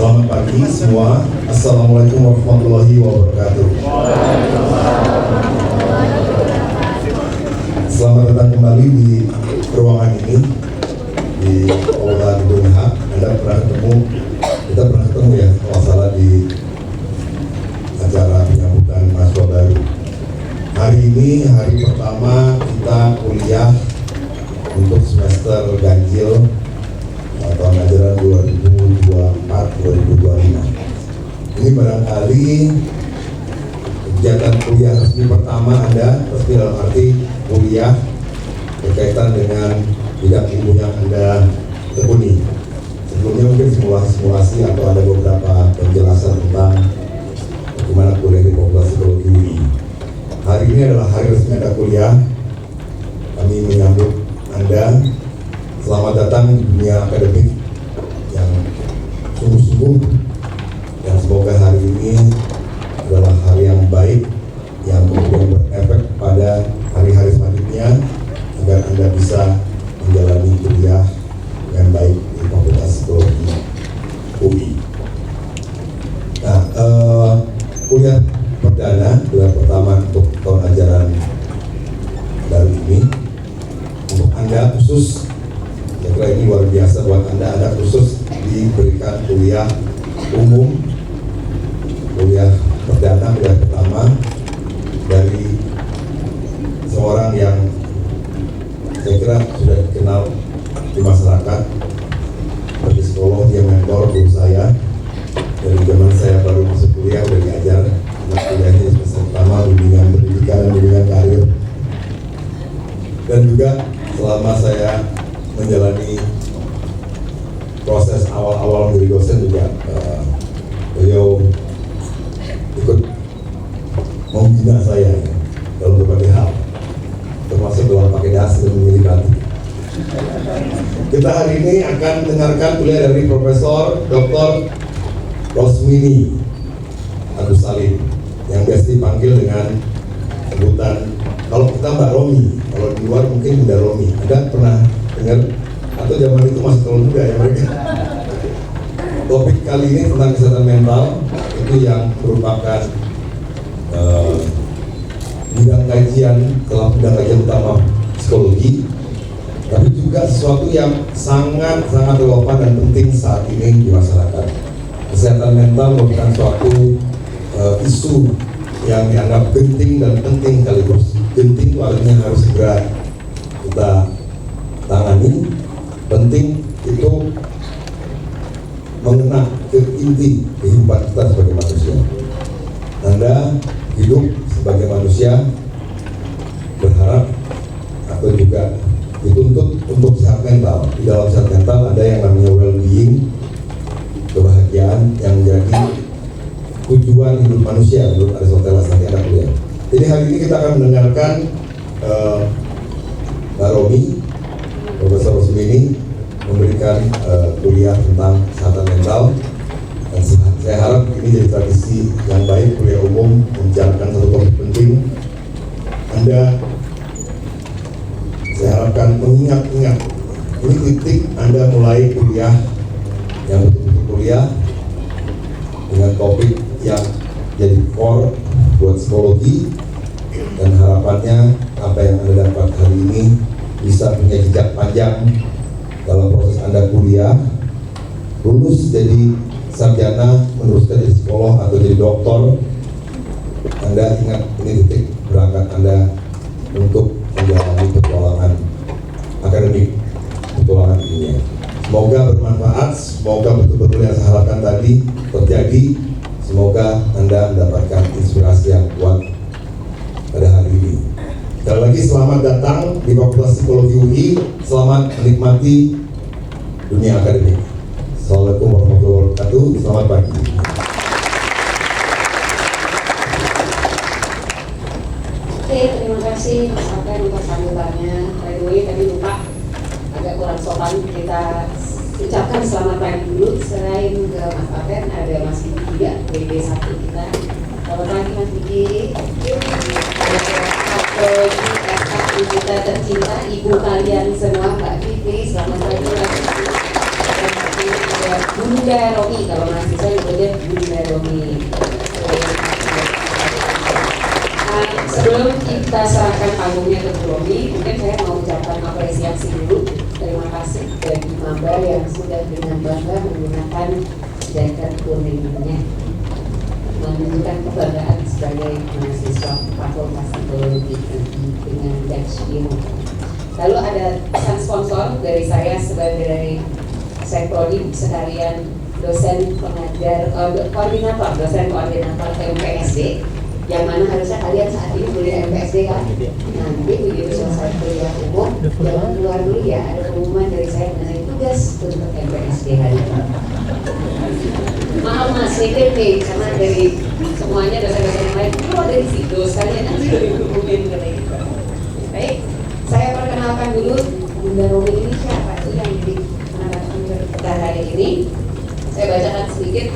Selamat pagi semua. Assalamualaikum warahmatullahi wabarakatuh. Selamat datang kembali di ruangan ini di Aula Gedung H. Kita pernah ketemu ya, kalau salah di acara penyambutan mahasiswa baru. Hari ini hari pertama kita kuliah untuk semester ganjil tahun ajaran 2024-2025. Ini barangkali kegiatan kuliah resmi pertama Anda, resmi dalam arti kuliah berkaitan dengan bidang ilmu yang Anda tekuni. Sebelumnya mungkin simulasi atau ada beberapa penjelasan tentang bagaimana kuliah di Fakultas Psikologi UI. Hari ini adalah hari resmi Anda kuliah. Kami menyambut Anda. Selamat datang di dunia akademik yang sungguh-sungguh, yang semoga hari ini adalah hari yang baik yang kemudian berefek pada hari-hari selanjutnya agar Anda bisa menjalani kuliah dengan baik di Fakultas Psikologi UI. Nah, kuliah perdana, kuliah pertama untuk tahun ajaran baru ini untuk Anda khusus. Saya kira ini luar biasa buat Anda khusus diberikan kuliah umum, kuliah perdana, kuliah pertama dari seorang yang saya kira sudah dikenal di masyarakat sebagai psikolog, dia mentor guru saya dari zaman saya baru masuk kuliah, udah diajar kuliahnya semester pertama, bimbingan pendidikan dan bimbingan karir, dan juga selama saya menjalani proses awal-awal menjadi dosen juga beliau ikut membina saya dalam berbagai hal, termasuk dalam pakai dasi dan memilih batik. Kita hari ini akan mendengarkan kuliah dari Profesor Dr. Rosmini Agus Salim yang biasa dipanggil dengan sebutan, kalau kita Mbak Romi, kalau di luar mungkin Bunda Romi. Anda pernah dengar atau zaman itu masih terlalu muda ya mereka? Topik kali ini tentang kesehatan mental, itu yang merupakan bidang kajian utama psikologi, tapi juga sesuatu yang sangat relevan dan penting saat ini di masyarakat. Kesehatan mental merupakan suatu isu yang dianggap genting dan penting sekaligus. Genting artinya harus segera kita tangani, penting itu mengena ke inti kehidupan kita sebagai manusia. Anda hidup sebagai manusia berharap atau juga dituntut untuk sehat mental. Di dalam sehat mental ada yang namanya well-being, kebahagiaan yang menjadi tujuan hidup manusia menurut Aristoteles. Nanti ada kuliah. Jadi hari ini kita akan mendengarkan Mbak Romi, Profesor Rosmini memberikan kuliah tentang kesehatan mental, dan saya harap ini jadi tradisi yang baik kuliah umum membicarakan satu topik penting. Anda saya harapkan mengingat-ingat ini titik Anda mulai kuliah yang betul-betul kuliah dengan topik yang jadi core buat psikologi, dan harapannya apa yang Anda dapat hari ini bisa punya jejak panjang dalam proses Anda kuliah, lulus jadi sarjana, meneruskan jadi psikolog atau jadi doktor. Anda ingat ini titik berangkat Anda untuk menjalani petualangan akademik, petualangan ilmiah. Semoga bermanfaat, semoga betul-betul yang saya harapkan tadi terjadi. Semoga Anda mendapatkan inspirasi yang kuat pada hari ini. Sekali lagi selamat datang di Fakultas Psikologi UI, selamat menikmati dunia akademik. Assalamualaikum warahmatullahi wabarakatuh, selamat pagi. Oke, terima kasih Mas Apen untuk sambutannya. By the way, tadi lupa, agak kurang sopan, kita ucapkan selamat pagi dulu. Selain ke Mas Apen, ada Mas Diki juga, BB1 kita. Selamat pagi Mas Diki. Ibu kita tercinta, ibu kalian semua, Mbak Vivi, selamat pagi Mbak Vivi. Dan ada Bunda Romi, kalau mahasiswa nyebutnya Bunda Romi. Sebelum kita serahkan panggungnya ke Bu Romi, mungkin saya mau ucapkan apresiasi dulu. Terima kasih bagi maba yang sudah dengan bangga menggunakan jaket kuningnya, menunjukkan kebanggaan sebagai mahasiswa Fakultas Psikologi dengan badge biru. Lalu ada pesan sponsor dari saya sebagai prodi sekalian dosen pengajar, dosen koordinator MPSD, yang mana harusnya kalian saat ini kuliah MPSD kan? Nanti begitu selesai kuliah umum, jangan keluar dulu ya, ada pengumuman dari saya mengenai tugas untuk MPSD hari ini. Maaf mas, mikir nih, karena dari semuanya dosen-dosen yang lain, kalau dari situ sekalian nanti dihubungin ke gitu. Baik, saya perkenalkan dulu Bunda Romi ini siapa sih yang jadi narasumber kita hari ini. Saya bacakan sedikit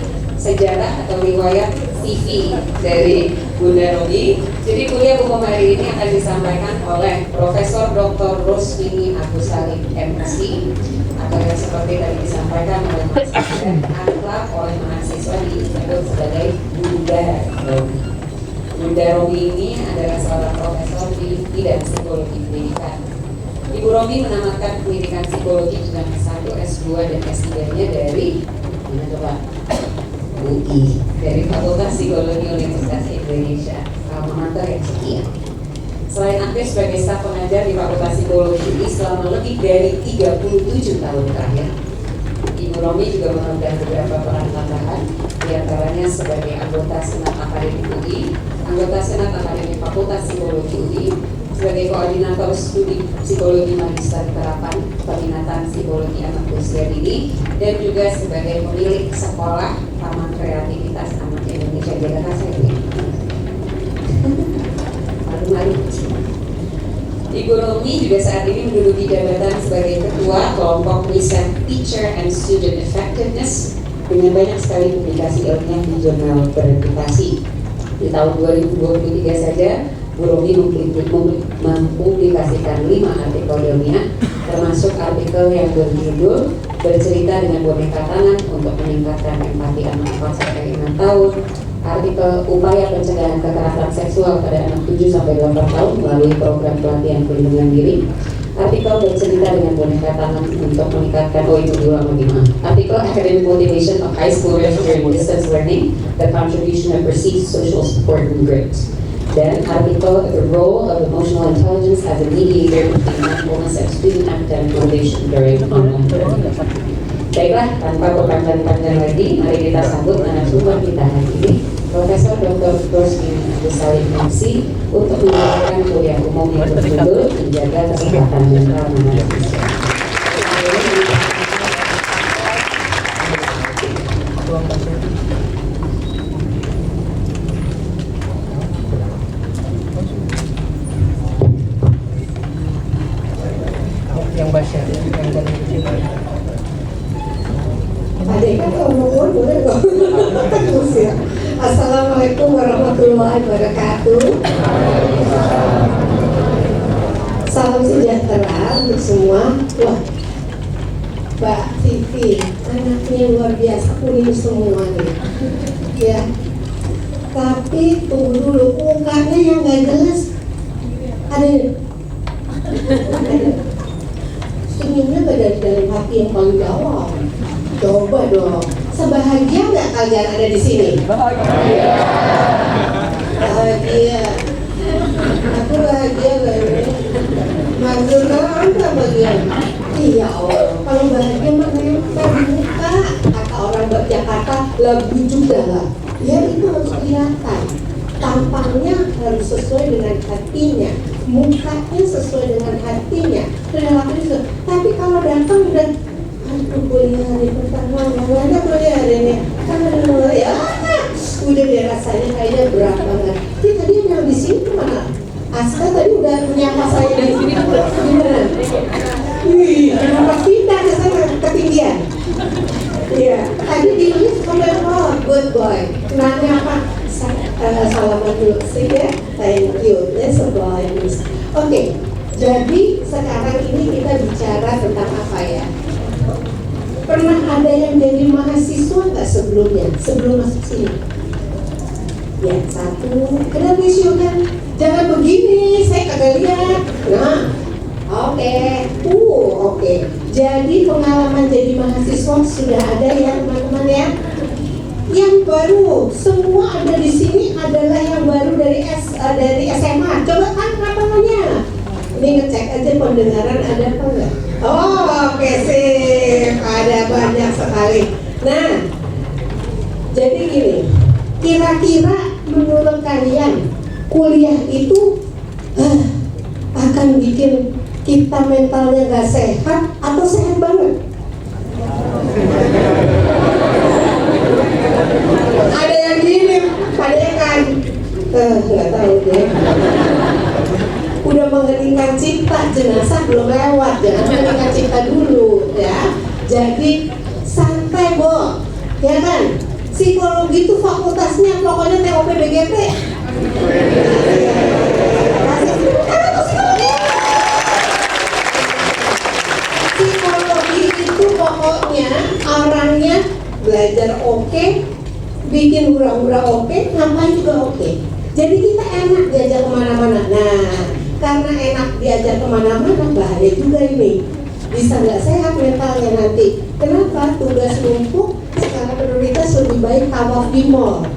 sejarah atau riwayat CV dari Bunda Romi. Jadi kuliah umum hari ini akan disampaikan oleh Profesor Dr. Rosmini Agus Salim MSc, atau yang seperti tadi disampaikan oleh Mas dan akrab oleh mahasiswa disebut sebagai Bunda Romi. Bunda Romi ini adalah seorang profesor di bidang psikologi pendidikan. Ibu Romi menamatkan pendidikan psikologi dengan S1, S2, dan S3-nya dari mana coba? UI, dari Fakultas Psikologi Universitas Indonesia, alma mater yang setia. Selain aktif sebagai staf pengajar di Fakultas Psikologi UI selama lebih dari 37 tahun terakhir, Ibu Romi juga memegang beberapa peran tambahan, diantaranya sebagai anggota Senat Akademik UI, anggota Senat Akademik Fakultas Psikologi UI, sebagai koordinator studi psikologi magister terapan peminatan psikologi anak usia dini, dan juga sebagai pemilik sekolah Taman Kreativitas Anak Indonesia Jakarta. Malu-malu. Ibu Romi juga saat ini menduduki jabatan sebagai ketua kelompok riset Teacher and Student Effectiveness dengan banyak sekali publikasi ilmiah di jurnal bereputasi. Di tahun 2023 saja, Bu Romi mempublikasikan 5 artikel ilmiah, termasuk artikel yang berjudul Bercerita dengan Boneka Tangan untuk meningkatkan empati anak 4-6 tahun, artikel Upaya pencegahan kekerasan seksual pada anak 7-8 tahun melalui program pelatihan perlindungan diri, artikel Bercerita dengan Boneka Tangan untuk meningkatkan artikel Academic Motivation of High Schoolers During Distance Learning, the Contribution of Perceived Social Support and Grit, dan artikel The Role of Emotional Intelligence as a Mediator between Mindfulness and Student Academic Motivation During Online Learning. Baiklah, tanpa berpanjang-panjang lagi, mari kita sambut narasumber kita hari ini, Profesor Dr. Rosmini Agus Salim MSc, untuk menyampaikan kuliah umum yang berjudul Menjaga Kesehatan Mental Mahasiswa. Yang baca, yang Adik kan kalau ngomong boleh kok. Terus ya. Assalamualaikum warahmatullahi wabarakatuh. Salam sejahtera untuk semua. Wah, Mbak Titi, anaknya luar biasa, kuning semua nih. Ya. Tapi tunggu dulu, mukanya yang nggak jelas. Ada. Senyumnya dari dalam hati yang paling dalam. Coba dong, sebahagia nggak kalian ada di sini? Bahagia. Aku bahagia banget. Maksud anda bagian? Iya Allah, kalau bahagia mah nempel di muka. Kata orang Jakarta, lagu juga lah. Ya itu harus kelihatan. Tampangnya harus sesuai dengan hatinya, mukanya sesuai dengan hatinya, perilakunya. Tapi kalau datang udah, aduh kuliah hari pertama, mana kuliah hari ini, kan ya, udah dia rasanya kayaknya berat banget. Tapi tadi yang di sini mana? Aska tadi udah menyapa saya di sini, gimana? Wih, kenapa pindah ke sana ketinggian? Iya, tadi di sini sampai good boy. Nanya apa? Salaman dulu sih ya, thank you, that's a bonus. Oke, jadi sekarang ini kita bicara tentang apa ya? Pernah ada yang jadi mahasiswa nggak sebelumnya, sebelum masuk sini? Ya, satu, kena visio kan? Jangan begini, saya kagak lihat. Nah, oke. Jadi pengalaman jadi mahasiswa sudah ada ya teman-teman ya. Yang baru, semua ada di sini adalah yang baru dari SMA. Coba kan lapangannya. Ini ngecek aja pendengaran ada apa enggak? Oke sip, ada banyak sekali. Nah, jadi gini, kira-kira menurut kalian kuliah itu akan bikin kita mentalnya nggak sehat atau sehat banget? Ada yang gini, ada yang kan nggak tahu deh. Udah mengeningkan cipta, jenazah belum lewat, jangan mengeningkan cipta dulu ya. Jadi santai Bo, ya kan? Psikologi itu fakultasnya pokoknya TOP BGP. Psikologi itu pokoknya orangnya belajar oke, bikin hura-hura oke, ngapain juga oke. Jadi kita enak diajak kemana-mana. Nah, karena enak diajak kemana-mana, bahaya juga ini. Bisa nggak sehat mentalnya nanti. Kenapa? Tugas numpuk, sekarang prioritas lebih baik tawaf di mall.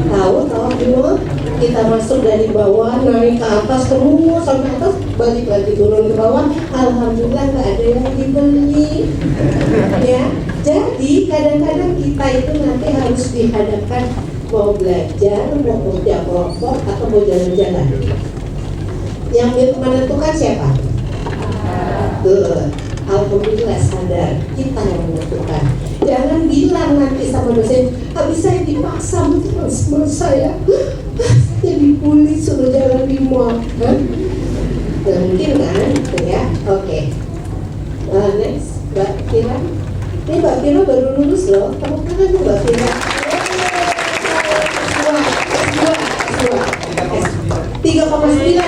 Tahu tawaf di mall? Kita masuk dari bawah, naik ke atas, terus sampai atas, balik lagi turun ke bawah. Alhamdulillah nggak ada yang dibeli. Ya, jadi kadang-kadang kita itu nanti harus dihadapkan mau belajar, mau kerja kelompok, atau mau jalan-jalan. Yang menentukan siapa? Alhamdulillah sadar kita yang menentukan. Jangan bilang nanti sama dosen, habis saya dipaksa menurut saya dibully suruh jalan di mall. Gak mungkin kan? Ya, oke. Next, Mbak Fira. Ini Mbak Fira baru lulus loh. Tepuk tangan tuh Mbak Fira. 3,9 ya.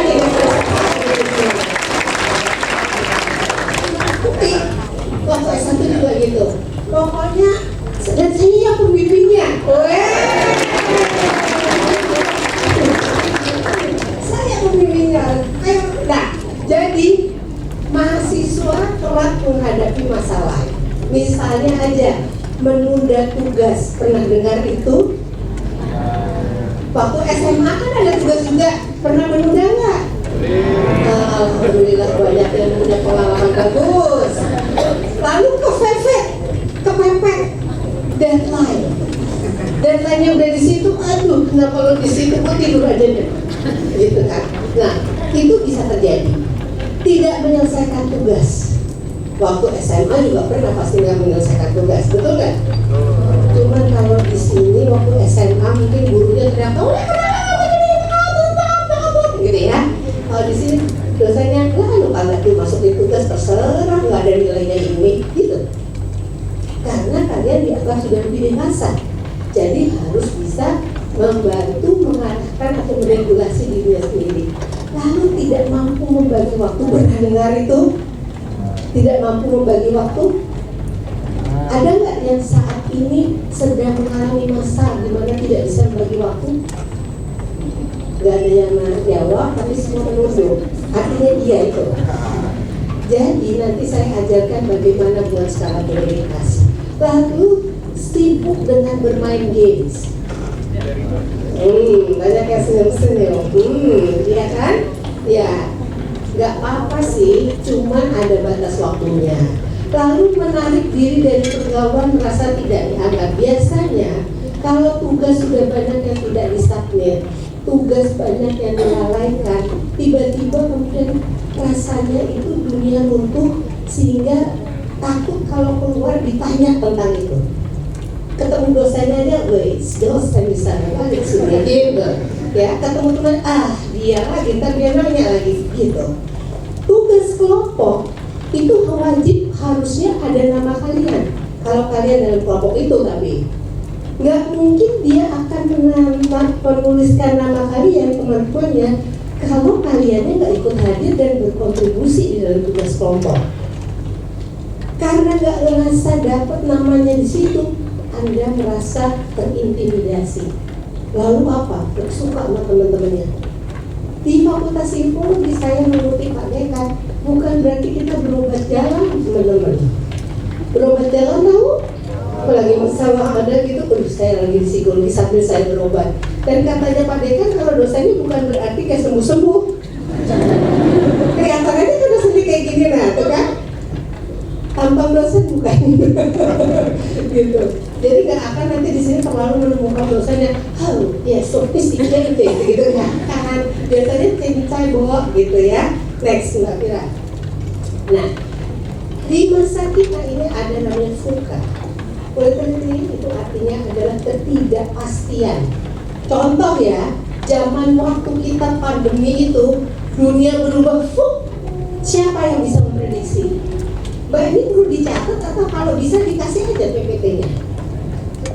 Waktu S1 juga gitu. Pokoknya dan ini yang pembimbingnya. Saya pembimbingnya. Nah, jadi mahasiswa telat menghadapi masalah. Misalnya aja menunda tugas. Pernah dengar itu? Waktu SMA kan ada tugas juga. Pernah menunda nggak? Alhamdulillah banyak yang punya pengalaman bagus. Lalu kepepet deadline. Deadline-nya udah di situ, aduh, kenapa lo di situ kok tidur aja deh, gitu kan? Nah, itu bisa terjadi. Tidak menyelesaikan tugas. Waktu SMA juga pernah pasti nggak menyelesaikan tugas, betul nggak? Cuman kalau di sini waktu SMA mungkin gurunya teriak, gitu ya. Kalau di sini dosennya lu kagak dimasukin tugas terserah, nggak ada nilainya ini, gitu. Karena kalian dianggap sudah lebih dewasa, jadi harus bisa membantu mengarahkan atau meregulasi dirinya sendiri. Lalu tidak mampu membagi waktu, pernah dengar itu? Tidak mampu membagi waktu. Ada nggak yang saat ini sedang mengalami masa di mana tidak bisa membagi waktu? Gak ada yang jawab, tapi semua menunduk. Artinya dia itu. Jadi nanti saya ajarkan bagaimana buat skala prioritas. Lalu sibuk dengan bermain games. Banyak yang senyum-senyum. Iya kan? Ya, nggak apa-apa sih. Cuman ada batas waktunya. Lalu menarik diri dari pergaulan, merasa tidak dianggap. Biasanya kalau tugas sudah banyak yang tidak disubmit, tugas banyak yang dilalaikan, tiba-tiba kemudian rasanya itu dunia runtuh sehingga takut kalau keluar ditanya tentang itu. Ketemu dosennya aja, dosen di sana lagi sini gitu. Ya, ketemu teman, dia lagi, ntar dia nanya lagi gitu. Tugas kelompok itu wajib harusnya ada nama kalian. Kalau kalian dalam kelompok itu tapi nggak mungkin dia akan menuliskan nama kalian teman-temannya kalau kaliannya nggak ikut hadir dan berkontribusi di dalam tugas kelompok. Karena nggak ngerasa dapat namanya di situ, Anda merasa terintimidasi. Lalu apa? Gak suka sama teman-temannya. Di Fakultas Psikologi saya mengutip Pak Dekan, bukan berarti kita berobat jalan, teman-teman. Berobat jalan tahu? Apalagi masalah ada gitu, saya lagi di psikologi sambil saya berobat. Dan katanya Pak Dekan, kalau dosanya bukan berarti kayak sembuh-sembuh. Kelihatannya kan dosennya kayak gini, nah, tuh kan? Tampang dosen bukan gitu. Jadi nggak akan nanti di sini terlalu menemukan dosennya, oh ya sophisticated gitu ya. Kan biasanya cincai bawa gitu ya. Next Mbak Fira. Nah, di masa kita ini ada namanya VUCA. Volatility itu artinya adalah ketidakpastian. Contoh ya, zaman waktu kita pandemi itu dunia berubah, siapa yang bisa memprediksi? Mbak, ini perlu dicatat atau kalau bisa dikasih aja PPT-nya.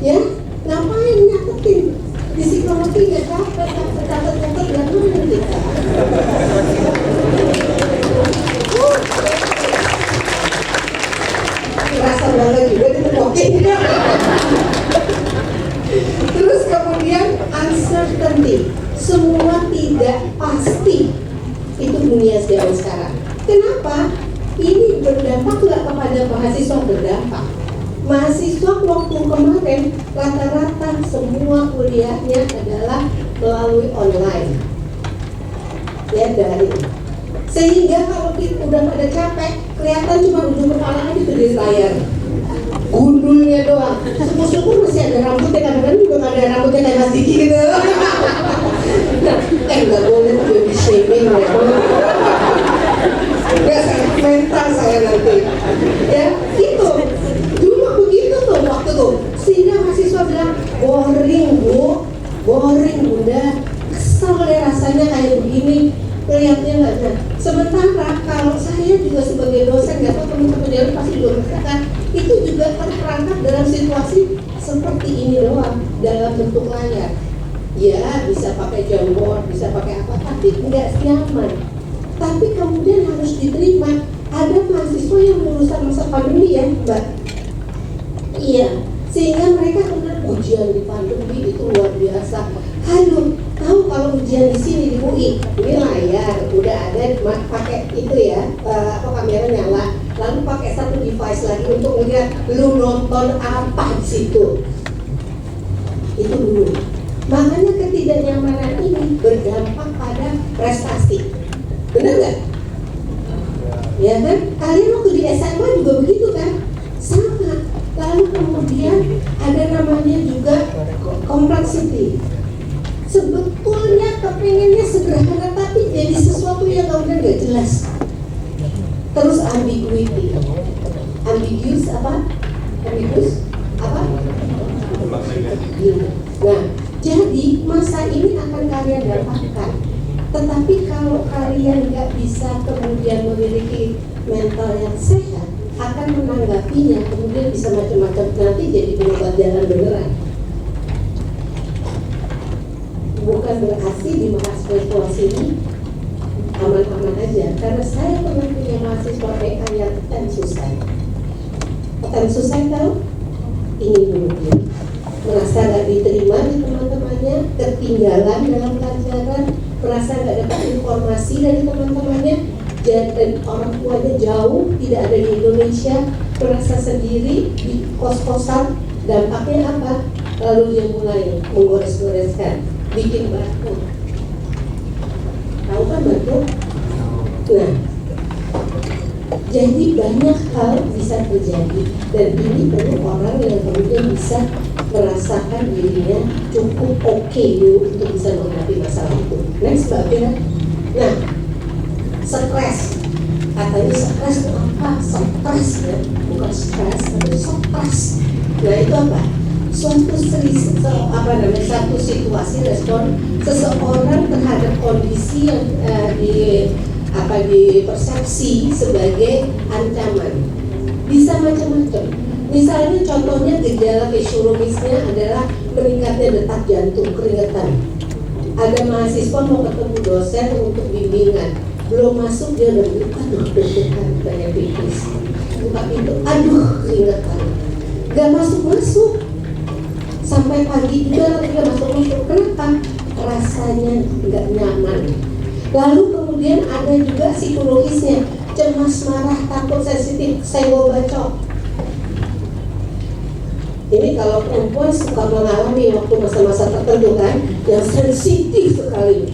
Ya, ngapain nyatetin? Di psikologi nggak catat-catat dan mana kita? Rasa bangga juga ditemokin. Terus kemudian uncertainty, semua tidak pasti. Itu dunia zaman sekarang. Kenapa? Ini berdampak nggak kepada mahasiswa? Berdampak. Mahasiswa waktu kemarin rata-rata semua kuliahnya adalah melalui online, ya daring. Sehingga kalau kita udah pada capek, kelihatan cuma ujung kepala aja tuh di layar, gundulnya doang. Syukur-syukur masih ada rambutnya, kadang-kadang juga nggak ada rambutnya kayak Mas Diki gitu. Nggak boleh baby shaming ya. Nggak, mental saya nanti. Ya, itu dulu begitu tuh waktu tuh. Sehingga mahasiswa bilang, boring bu, boring bunda, kesel deh rasanya kayak begini. Kelihatannya nggak ada. Sementara kalau saya juga sebagai dosen, nggak tahu teman-teman yang pasti juga merasakan, itu juga terperangkap dalam situasi seperti ini doang, dalam bentuk layar. Ya, bisa pakai jamboard, bisa pakai apa, tapi nggak nyaman. Tapi kemudian harus diterima. Ada mahasiswa yang lulusan masa pandemi ya, Mbak. Iya, sehingga mereka kena ujian di pandemi itu luar biasa. Halo, tahu kalau ujian di sini di UI, ini layar, udah ada pakai itu ya, kamera nyala, lalu pakai satu device lagi untuk melihat lu nonton apa di situ. Itu dulu. Makanya ketidaknyamanan ini berdampak pada prestasi. Benar nggak? Ya kan? Kalian waktu di SMA juga begitu kan? Sama. Lalu kemudian ada namanya juga complexity. Sebetulnya kepengennya sederhana tapi jadi sesuatu yang kemudian nggak jelas. Terus ambiguity. Ambiguous apa? Ambiguous apa? Nah, jadi masa ini akan kalian dapatkan. Tetapi kalau kalian nggak bisa kemudian memiliki mental yang sehat, akan menanggapinya kemudian bisa macam-macam, nanti jadi penyebab jalan beneran. Bukan berarti di mahasiswa ini aman-aman aja, karena saya pernah punya mahasiswa PK yang attend suicide tahu? Ingin bunuh diri, merasa nggak diterima di teman-temannya, ketinggalan dalam pelajaran, merasa nggak dapat informasi dari teman-temannya, dan orang tuanya jauh, tidak ada di Indonesia, merasa sendiri di kos-kosan. Dampaknya apa? Lalu dia mulai menggores-goreskan, bikin batu. Tahu kan batu? Nah, jadi banyak hal bisa terjadi, dan ini perlu orang yang kemudian bisa merasakan dirinya cukup oke dulu untuk bisa menghadapi masalah itu. Next Mbak Fira. Nah, stres. Katanya stres itu apa? Stres ya, bukan stres, tapi stres. Nah itu apa? Suatu situasi respon seseorang terhadap kondisi yang dipersepsi sebagai ancaman. Bisa macam-macam. Misalnya contohnya gejala fisiologisnya adalah meningkatnya detak jantung, keringetan. Ada mahasiswa mau ketemu dosen untuk bimbingan, belum masuk dia udah aduh deg-degan kayak pipis, buka pintu aduh keringetan, gak masuk sampai pagi juga nanti gak masuk. Kenapa? Rasanya gak nyaman. Lalu kemudian ada juga psikologisnya, cemas, marah, takut, sensitif, senggol bacok. Ini kalau perempuan suka mengalami waktu masa-masa tertentu kan, yang sensitif sekali.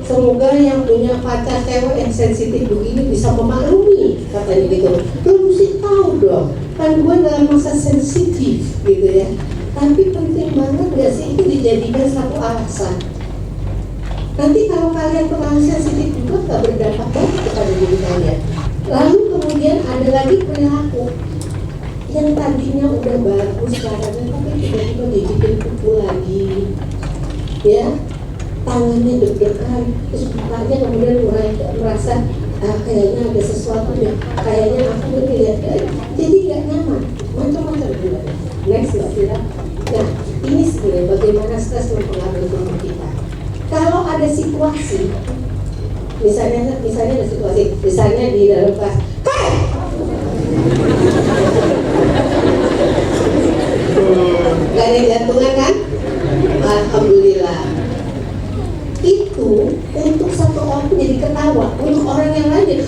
Semoga yang punya pacar cewek yang sensitif begini bisa memaklumi, katanya gitu. Lo mesti tahu dong, kan gue dalam masa sensitif gitu ya. Tapi penting banget gak sih itu dijadikan satu alasan. Nanti kalau kalian terlalu sensitif juga gak berdampak baik kepada diri kalian. Lalu kemudian ada lagi perilaku yang tadinya udah bagus caranya, tapi tiba-tiba dibikin kuku lagi, ya, tangannya deg-degan, terus mukanya kemudian mulai merasa kayaknya ada sesuatu ya, kayaknya aku lihat, jadi nggak nyaman, macam-macam juga. Next Mbak Fira. Nah, ini sebenarnya bagaimana stres mempengaruhi tubuh kita. Kalau ada situasi, misalnya ada situasi, misalnya di dalam kelas, gak ada jantungan kan? Alhamdulillah. Itu untuk satu orang jadi ketawa, untuk orang yang lain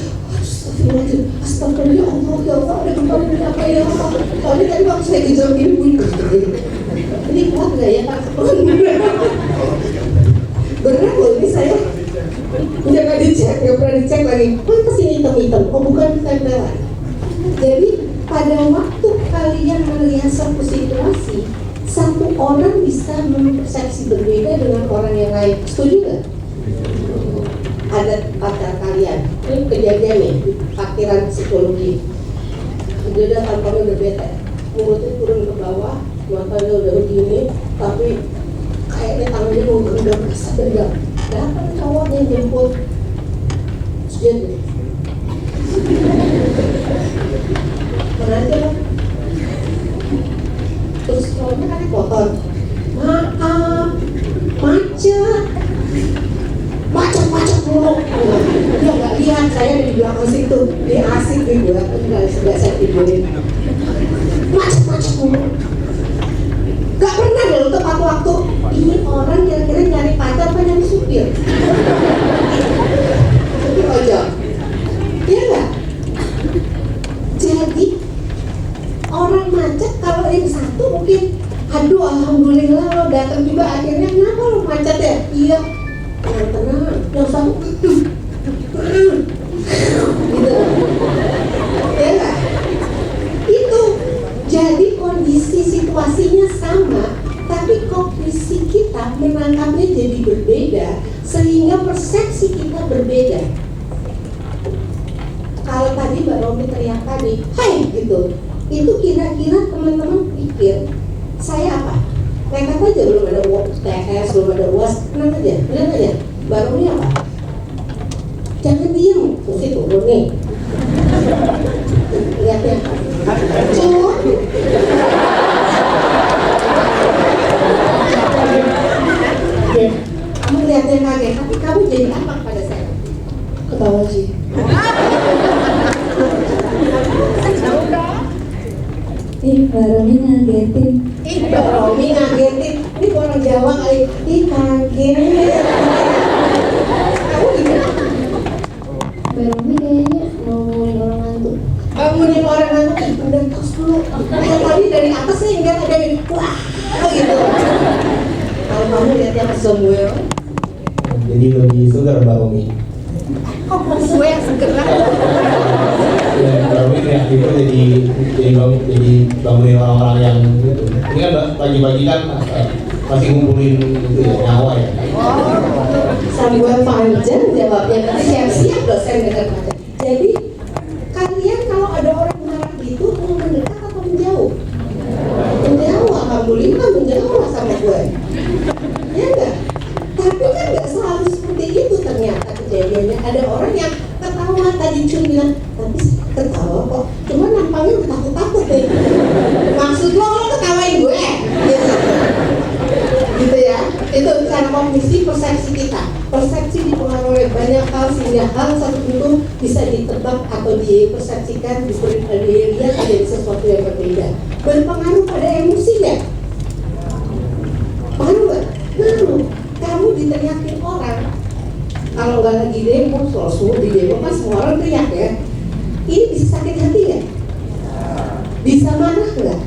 astagfirullah, ya Allah, ada gempa bumi apa ya Allah. Soalnya tadi waktu saya gejol gini bunyi, ini kuat gak ya Pak? Berat loh ini saya. Jangan dicek, gak pernah dicek lagi. Kenapa sih hitam-hitam? Oh bukan tempelan. Jadi pada waktu kalian melihat satu situasi, satu orang bisa mempersepsi berbeda dengan orang yang lain. Setuju nggak? Ada pacar kalian, ini kejadian nih, parkiran psikologi. Dia udah tampaknya udah bete, mulutnya turun ke bawah, matanya udah begini, tapi kayaknya tangannya mau genggam, rasa genggam. Dapat cowoknya yang jemput, jadi mana aja lah. Terus cowoknya kan kotor, maaf, macet mulu. Dia nggak lihat saya di belakang situ, dia asik di belakang, nggak saya tidurin. Macet mulu. Gak pernah deh tepat waktu. Ini orang kira-kira nyari pacar apa nyari supir? Supir ojol. Iya nggak? Jadi orang macet kalau yang satu mungkin, aduh alhamdulillah lo datang juga akhirnya, kenapa lo macet ya? Iya, tenang. Yang satu gitu. Ya nggak? Itu jadi kondisi situasinya sama, tapi kognisi kita menangkapnya jadi berbeda, sehingga persepsi kita berbeda. Kalau tadi Mbak Romi teriak tadi, hai gitu, itu kira-kira teman-teman pikir saya apa? Nekat aja, belum ada TS, belum ada UAS, tenang aja. Mbak Romi apa? Jangan diem, mesti turun nih. Lihat ya, cuk. Kamu lihatnya kaget, tapi kamu jadi apa pada saya? Ketawa sih. Mbak Romi ngagetin. Mbak Romi ngagetin. Ini orang Jawa kali. Kaget. Kamu gimana? Mbak Romi kayaknya mau ngomongin orang ngantuk. Bangunin orang ngantuk, udah terus dulu. Tadi dari atas nih nggak ada yang wah, gitu. Kalau kamu lihat yang Samuel, Jadi lebih segar Mbak Romi. kok sesuai yang segera? Ya, Mbak Romi kreatifnya jadi bangunin orang-orang yang gitu. Ini kan pagi-pagi kan masih ngumpulin gitu ya, nyawa ya. Samuel panjang jawabnya, nanti siap-siap dosen dengan panjang. Jadi kalian kalau ada orang marah gitu mau mendekat atau menjauh? Menjauh, alhamdulillah menjauh lah sama gue. Ya enggak? Tapi kan nggak selalu seperti itu ternyata kejadiannya. Ada orang yang ketawa tadi cuma bilang, tapi ketawa kok, cuma nampaknya takut-takut deh. Maksud lo ketawain gue? Gitu ya. Itu cara kognisi persepsi kita. Persepsi dipengaruhi oleh banyak hal sehingga hal satu itu bisa ditebak atau dipersepsikan, dilihat menjadi sesuatu yang berbeda. Berpengaruh pada emosi nggak? Pengaruh nggak? Pengaruh. Kamu diteriakin orang, kalau nggak lagi demo, soal di demo kan semua orang teriak ya. Ini bisa sakit hati nggak? Bisa marah nggak?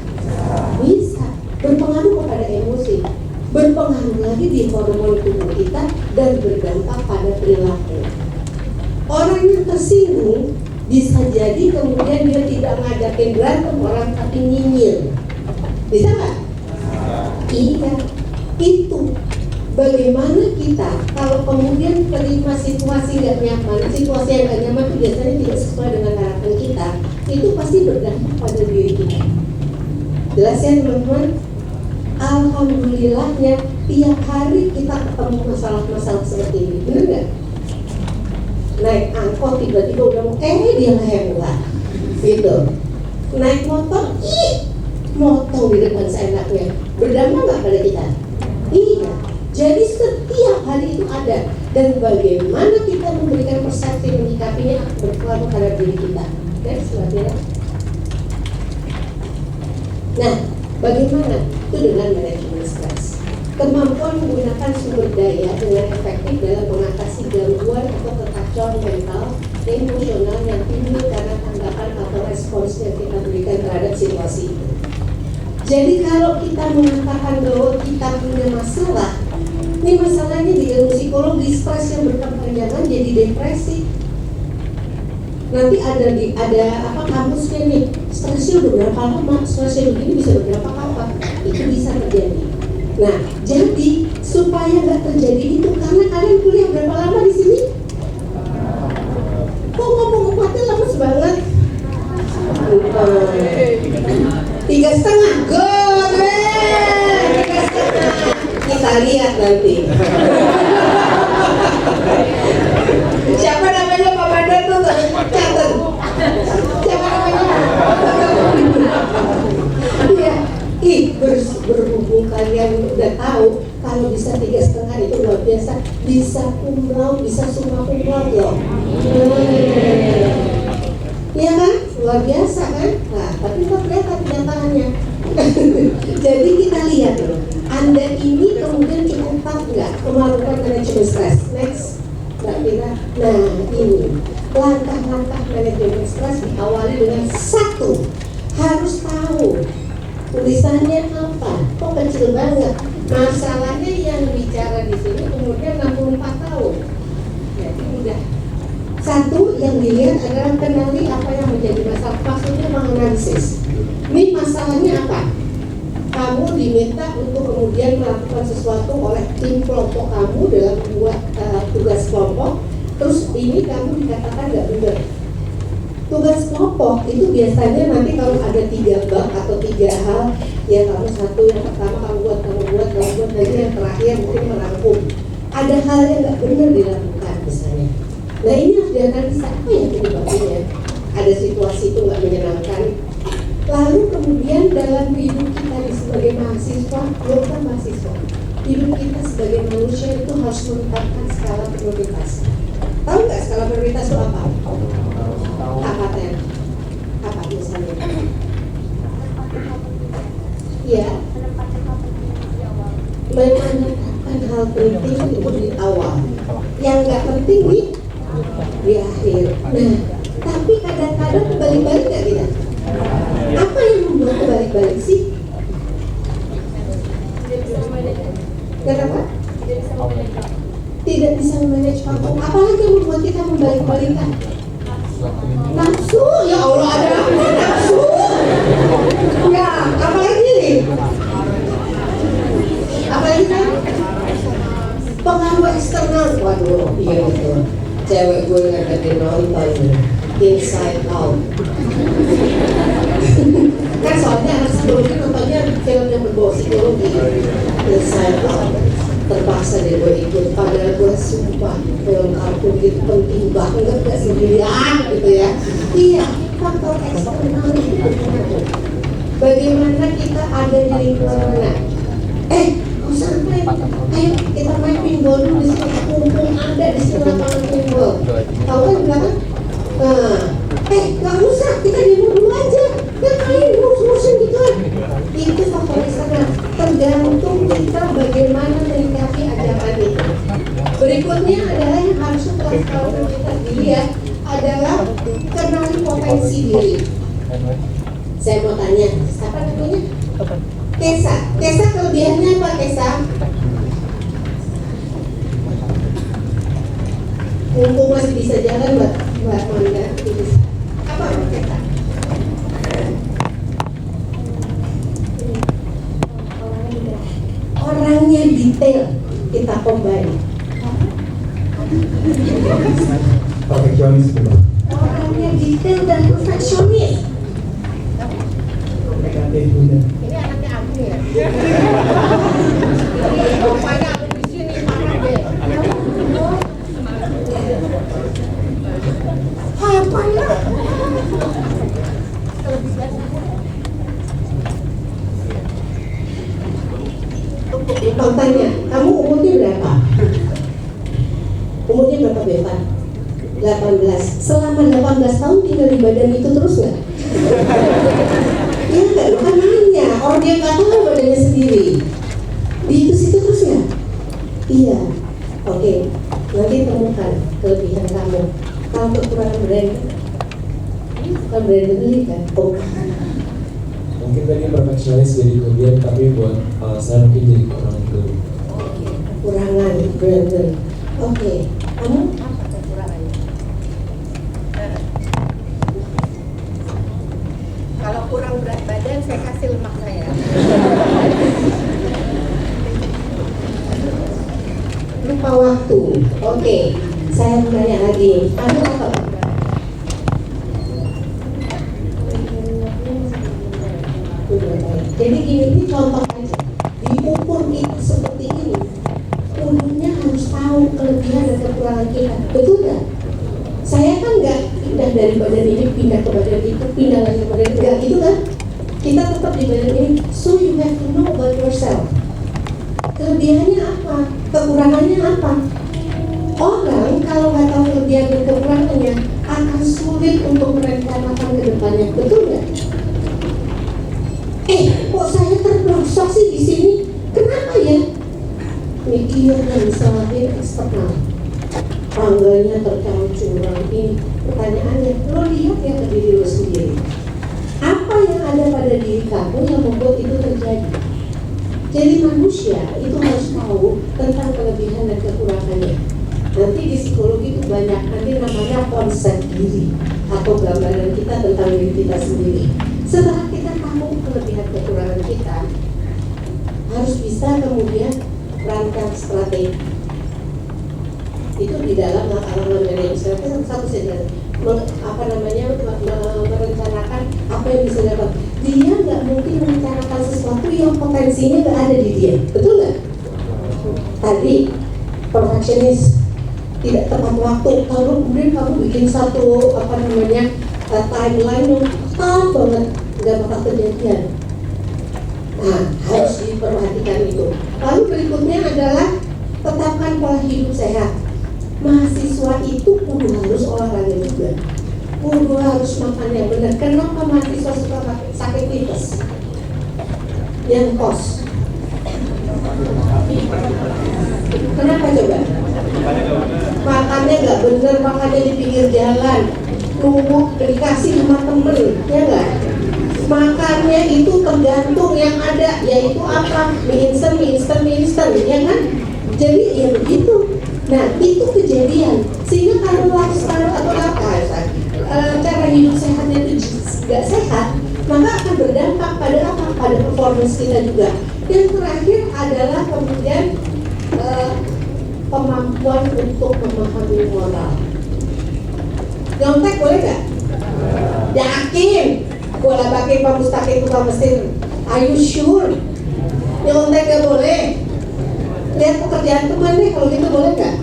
Bisa. Berpengaruh kepada emosi, berpengaruh lagi di hormon tubuh kita dan berdampak pada perilaku. Orang yang tersinggung bisa jadi kemudian dia tidak ngajakin berantem orang tapi nyinyir. Bisa nggak? Iya. Itu bagaimana kita kalau kemudian terima situasi nggak nyaman, situasi yang nggak nyaman itu biasanya tidak sesuai dengan harapan kita, itu pasti berdampak pada diri kita. Jelas ya teman-teman? Alhamdulillahnya tiap hari kita ketemu masalah-masalah seperti ini, benar nggak? Naik angkot tiba-tiba udah mau dia lewat, gitu. Naik motor, motong di depan seenaknya, berdampak nggak pada kita? Iya. Jadi setiap hari itu ada, dan bagaimana kita memberikan persepsi menyikapinya berpengaruh pada diri kita. Dan selanjutnya. Nah, bagaimana? Itu dengan manajemen stres. Kemampuan menggunakan sumber daya dengan efektif dalam mengatasi gangguan atau kekacauan mental, emosional yang timbul karena tanggapan atau respons yang kita berikan terhadap situasi itu. Jadi kalau kita mengatakan bahwa kita punya masalah, ini masalahnya di dalam psikologi, stres yang berkepanjangan jadi depresi. Nanti ada kamusnya nih, stresnya udah berapa lama, stresnya begini bisa berapa kapan, itu bisa terjadi. Nah, jadi supaya nggak terjadi itu, karena kalian kuliah berapa lama di sini? Kok ngomong empatnya lama banget? 3,5, good, 3,5. Kita lihat nanti. Siapa namanya Pak Bandar tuh? Catat. Siapa namanya? Iya. Berhubung kalian udah tahu kalau bisa 3,5 itu luar biasa. Bisa cum laude, bisa summa cum laude loh. Iya kan? Luar biasa kan? Nah, tapi kok kelihatan kenyataannya. Jadi kita lihat loh. Anda ini kemudian cukup tepat nggak melakukan manajemen stres? Next, Mbak Mira. Nah, ini langkah-langkah manajemen stres diawali dengan 1, harus tahu tulisannya apa. Kok kecil banget? Masalahnya yang bicara di sini umurnya 64 tahun. Jadi udah. 1 yang dilihat adalah kenali apa yang menjadi masalah. Maksudnya menganalisis. Ini masalahnya apa? Kamu diminta untuk kemudian melakukan sesuatu oleh tim kelompok kamu dalam membuat tugas kelompok. Terus ini kamu dikatakan nggak benar. Tugas kelompok itu biasanya nanti kalau ada 3 bab atau 3 hal, ya kamu satu yang pertama kamu buat, nanti yang terakhir mungkin merangkum. Ada hal yang nggak benar dilakukan misalnya. Nah ini harus dianalisa apa yang penyebabnya. Ada situasi itu nggak menyenangkan. Lalu kemudian dalam hidup kita sebagai mahasiswa, bukan mahasiswa, hidup kita sebagai manusia itu harus menetapkan skala prioritas. Tahu nggak skala prioritas itu apa? Apa Ten? Apa misalnya? Ya, menetapkan hal penting itu di awal, yang nggak penting di akhir. Nah, tapi kadang-kadang kebalik-balik nggak kita? Apa yang membuat kebalik-balik sih? Kenapa? Tidak bisa memanage waktu. Apalagi yang membuat kita membalik-balikan? Nafsu, ya Allah ada nafsu. Ya, apalagi nih? Apalagi kan? Pengaruh eksternal. Waduh, iya betul. Cewek gue lagi nonton Inside Out. Kan soalnya anak psikologi nontonnya film yang berbau psikologi. Inside Out. Terpaksa deh gue ikut, padahal gue sumpah film kartun itu penting banget gak sendirian gitu ya. Iya, faktor eksternal itu berpengaruh. Bagaimana kita ada di lingkungan mana? pesantren, ayo kita main pinball dulu di sini, mumpung ada di sini lapangan pinball. Tahu kan bilang kan? Nah, nggak usah, kita demo dulu aja. Ngapain ngurus-ngurusin gitu kan? Itu faktor eksternal. Tergantung kita bagaimana menyikapi ajakan itu. Berikutnya adalah yang harus kalau kita dilihat adalah kenali potensi diri. Saya mau tanya, siapa namanya? Kesa. Kesa kelebihannya apa Kesa? Mumpung masih bisa jalan buat Manda. Apa Kesa? Orangnya detail, kita combine. Perfeksionis benar. Orangnya detail dan perfeksionis. Negatif benar. Ini anaknya aku ya. Bapaknya ada di sini, mana deh? Apa ya? Tanya, kamu umurnya berapa? Umurnya berapa Beta? 18. Selama 18 tahun tinggal di badan itu terus nggak? Iya nggak? Lu kan nanya. Orang dia nggak tahu badannya sendiri. Di itu situ terus nggak? Iya. Oke. Nanti temukan kelebihan kamu. Kalau kekurangan berani, bukan berani beli kan? Oh. Mungkin tadi perfeksionis jadi kelebihan, tapi buat saya mungkin jadi kekurangan itu. Oke. Kekurangan berani. Oke. Kamu? Kalau kurang berat badan, saya kasih lemak saya. Lupa waktu. Oke. Saya mau tanya lagi. Kamu apa? Jadi gini, ini contoh aja. Diukur itu seperti ini. Ulunya harus tahu kelebihan dan kekurangan kita. Betul nggak? Saya kan nggak pindah dari badan ini pindah ke badan itu, pindah lagi ke badan itu, nggak gitu kan? Kita tetap di badan ini. So you have to know about yourself. Kelebihannya apa? Kekurangannya apa? Orang kalau nggak tahu kelebihan dan kekurangannya akan sulit untuk merencanakan ke depannya. Betul nggak? Kok saya terperosok sih di sini? Kenapa ya? Mikir dan salahin eksternal. Tangganya tercampur curang ini. Pertanyaannya, lo lihat ya ke diri lo sendiri. Apa yang ada pada diri kamu yang membuat itu terjadi? Jadi manusia itu harus tahu tentang kelebihan dan kekurangannya. Nanti di psikologi itu banyak, nanti namanya konsep diri atau gambaran kita tentang diri kita sendiri. Setelah kita tahu kelebihan kekurangan kita, harus bisa kemudian rancang strategi. Itu di dalam langkah-langkah manajemen satu saja, merencanakan apa yang bisa dapat. Dia nggak mungkin merencanakan sesuatu yang potensinya nggak ada di dia, betul nggak? Tadi perfeksionis, tidak tepat waktu. Kalau kemudian kamu bikin satu timeline yang ketat banget, nggak bakal kejadian. Nah, harus diperhatikan itu. Lalu berikutnya adalah tetapkan pola hidup sehat. Mahasiswa itu kudu harus olahraga juga, kudu harus makan yang benar. Kenapa mahasiswa suka sakit tipes? Yang kos. Kenapa coba? Makannya nggak bener, makannya di pinggir jalan, nunggu dikasih sama temen, ya nggak? Makannya itu tergantung yang ada, yaitu apa? Mie instan, ya kan? Jadi ya begitu. Nah itu kejadian, sehingga kalau lifestyle atau cara hidup sehatnya itu nggak sehat, maka akan berdampak pada apa? Pada performance kita juga. Yang terakhir adalah kemudian kemampuan untuk memahami moral. Nyontek boleh nggak? Yakin? Bola pakai pemustaki tukang mesin. Are you sure? Nyontek nggak boleh. Lihat pekerjaan teman deh, kalau gitu boleh nggak?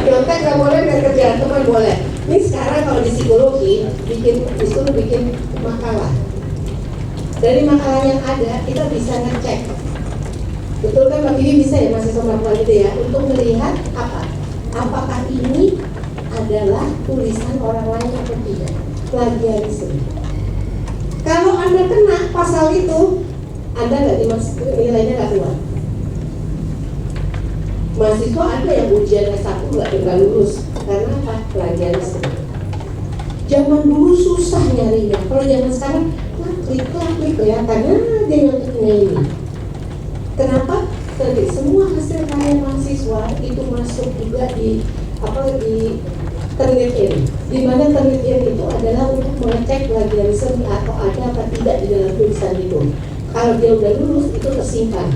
Nyontek nggak boleh, dan kerjaan teman boleh. Ini sekarang kalau di psikologi bikin makalah. Dari makalah yang ada kita bisa ngecek, betul kan Mbak Bibi, bisa ya mahasiswa melakukan itu ya, untuk melihat apakah ini adalah tulisan orang lain atau tidak, plagiarisme. Kalau Anda kena pasal itu, Anda nggak dimasuk, nilainya nggak keluar. Mahasiswa ada yang ujian S1 nggak lulus karena apa? Plagiarisme. Zaman dulu susah nyarinya, kalau zaman sekarang klik kelihatannya dia nyonteknya ini. Kenapa? Tadi semua hasil karya mahasiswa itu masuk juga di Turnitin. Di mana Turnitin itu adalah untuk mengecek plagiarisme atau ada apa tidak di dalam tulisan itu. Kalau dia udah lulus itu tersimpan.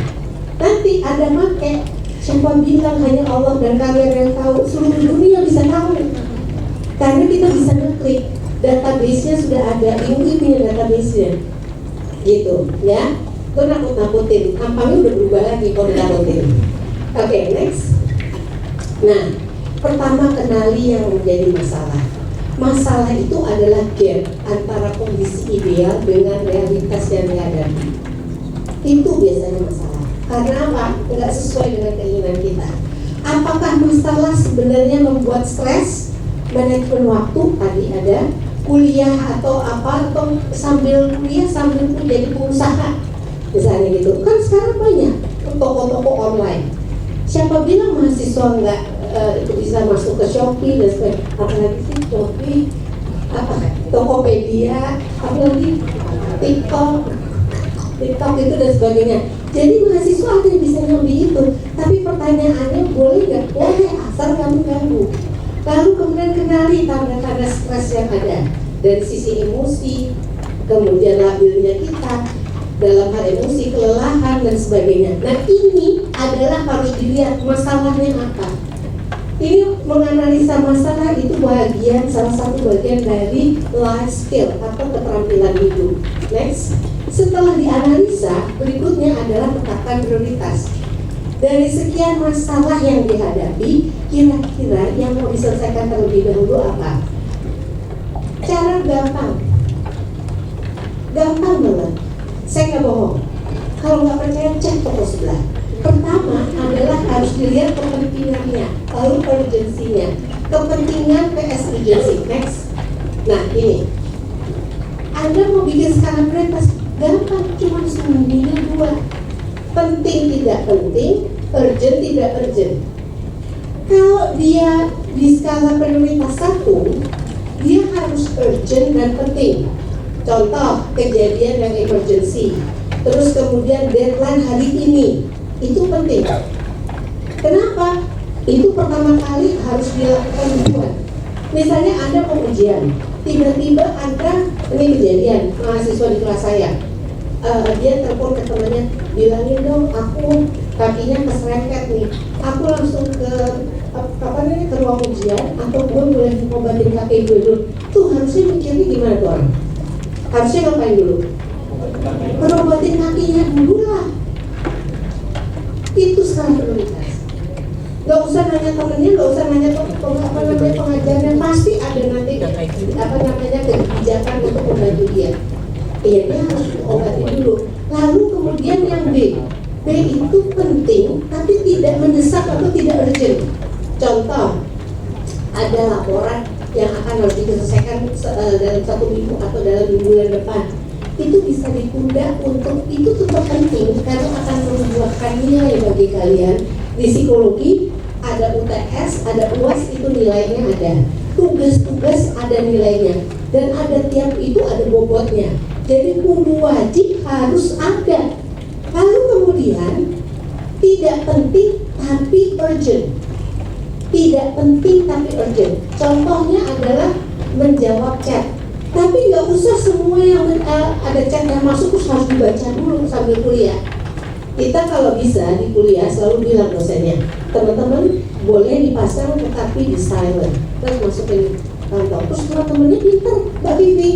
Nanti ada make, siapa bilang hanya Allah dan kalian yang tahu, seluruh dunia bisa tahu. Karena kita bisa ngeklik, database-nya sudah ada, ini punya database-nya. Gitu, ya. Itu nakut-nakutin, tampangnya udah berubah lagi kalau ditakutin. Oke, next. Nah, pertama kenali yang menjadi masalah. Masalah itu adalah gap antara kondisi ideal dengan realitas yang dihadapi. Itu biasanya masalah. Karena apa? Nggak sesuai dengan keinginan kita. Apakah masalah sebenarnya membuat stres, manajemen waktu, tadi ada kuliah atau apa, atau sambil kuliah sambil menjadi pengusaha, misalnya gitu. Kan sekarang banyak toko-toko online. Siapa bilang mahasiswa nggak itu bisa masuk ke Shopee dan sebagainya, apalagi sih Shopee, Tokopedia, apalagi TikTok itu dan sebagainya. Jadi mahasiswa ada yang bisa nyambi itu, tapi pertanyaannya boleh nggak? Boleh, asal kamu ganggu. Lalu kemudian kenali tanda-tanda stres yang ada dari sisi emosi, kemudian labilnya kita dalam hal emosi, kelelahan dan sebagainya. Nah ini adalah harus dilihat masalahnya apa. Ini menganalisa masalah itu salah satu bagian dari life skill atau keterampilan hidup. Next, setelah dianalisa, berikutnya adalah tetapkan prioritas. Dari sekian masalah yang dihadapi, kira-kira yang mau diselesaikan terlebih dahulu apa? Cara gampang banget. Saya nggak bohong. Kalau nggak percaya, cek toko sebelah. Pertama adalah harus dilihat kepentingannya, lalu urgensinya. Kepentingan PS urgensi. Next. Nah ini, Anda mau bikin skala prioritas gampang, cuma sembunyinya 2. Penting tidak penting, urgent tidak urgent. Kalau dia di skala prioritas 1, dia harus urgent dan penting. Contoh kejadian yang emergency, terus kemudian deadline hari ini, itu penting. Kenapa? Itu pertama kali harus dilakukan duluan. Misalnya Anda mau ujian, tiba-tiba Anda, ini kejadian mahasiswa di kelas saya, dia telepon ke temannya, bilangin dong aku kakinya keserempet nih, aku langsung ke ke ruang ujian atau gue boleh ngobatin kaki gue dulu. Tuh harusnya mikirnya gimana tuh orang? Harusnya ngapain dulu? Ngobatin kakinya dulu lah. Itu skala prioritas. Gak usah nanya temennya, gak usah nanya pengajarnya, pasti ada nanti kebijakan untuk membantu dia. Iya, dia harus diobati dulu. Lalu kemudian yang B itu penting tapi tidak mendesak atau tidak urgent. Contoh, ada laporan yang akan harus diselesaikan dalam 1 minggu atau dalam bulan depan. Itu bisa ditunda untuk, itu tetap penting karena akan membuahkan nilai bagi kalian. Di psikologi ada UTS, ada UAS, itu nilainya ada. Tugas-tugas ada nilainya dan ada tiap itu ada bobotnya. Jadi kudu wajib harus ada. Lalu kemudian tidak penting tapi urgent. Tidak penting tapi urgent. Contohnya adalah menjawab chat. Tapi nggak usah semua yang ada chat yang masuk terus harus dibaca dulu sambil kuliah. Kita kalau bisa di kuliah selalu bilang dosennya, teman-teman boleh dipasang tetapi di silent. Terus masukin kantong. Terus teman-temannya pintar, Mbak Vivi.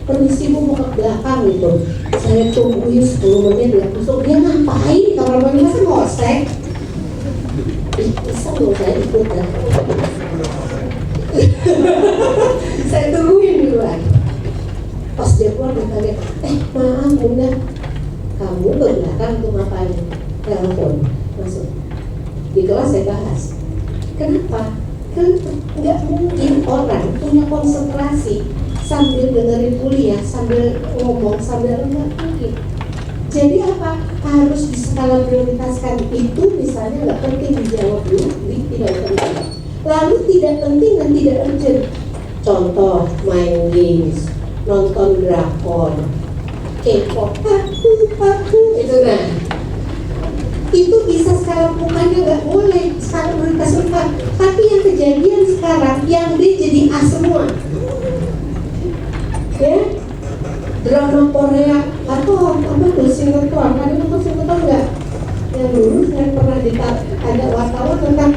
Permisi Bu, mau ke belakang gitu. Saya tungguin 10 menit dia masuk. Dia ngapain? Kamar mandi masa ngosek? Bisa loh saya ikutan. Saya tungguin duluan. Pas dia keluar dia kaget, maaf Bunda, nggak mungkin orang punya konsentrasi sambil dengerin kuliah, sambil ngomong, sambil nggak mungkin. Jadi apa? Harus diskala prioritaskan. Itu misalnya nggak penting dijawab dulu, tidak penting. Lalu tidak penting dan tidak urgent. Contoh, main games, nonton drakor, K-pop, itu nah. Itu bisa skala bukannya nggak boleh, skala prioritas bukan. Tapi yang kejadian sekarang, yang dia jadi A semua. Ya, drama Korea atau apa tuh sinetron, ada nonton sinetron nggak? Yang dulu saya pernah ada wartawan tentang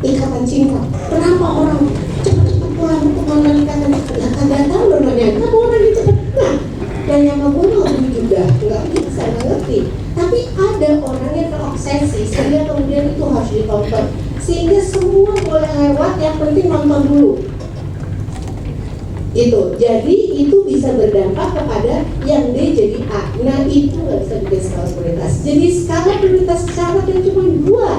ikatan cinta. Kenapa orang cepat-cepat pulang untuk nonton ikatan cinta? Ya kagak tahu namanya. Kenapa orang ini cepat pulang? Dan yang gue mau juga nggak bisa, nggak ngerti. Tapi ada orang yang terobsesi sehingga kemudian itu harus ditonton. Sehingga semua boleh lewat, yang penting nonton dulu. Itu, jadi itu bisa berdampak kepada yang D jadi A. Nah itu nggak bisa bikin skala prioritas. Jadi skala prioritas syarat yang cuma dua,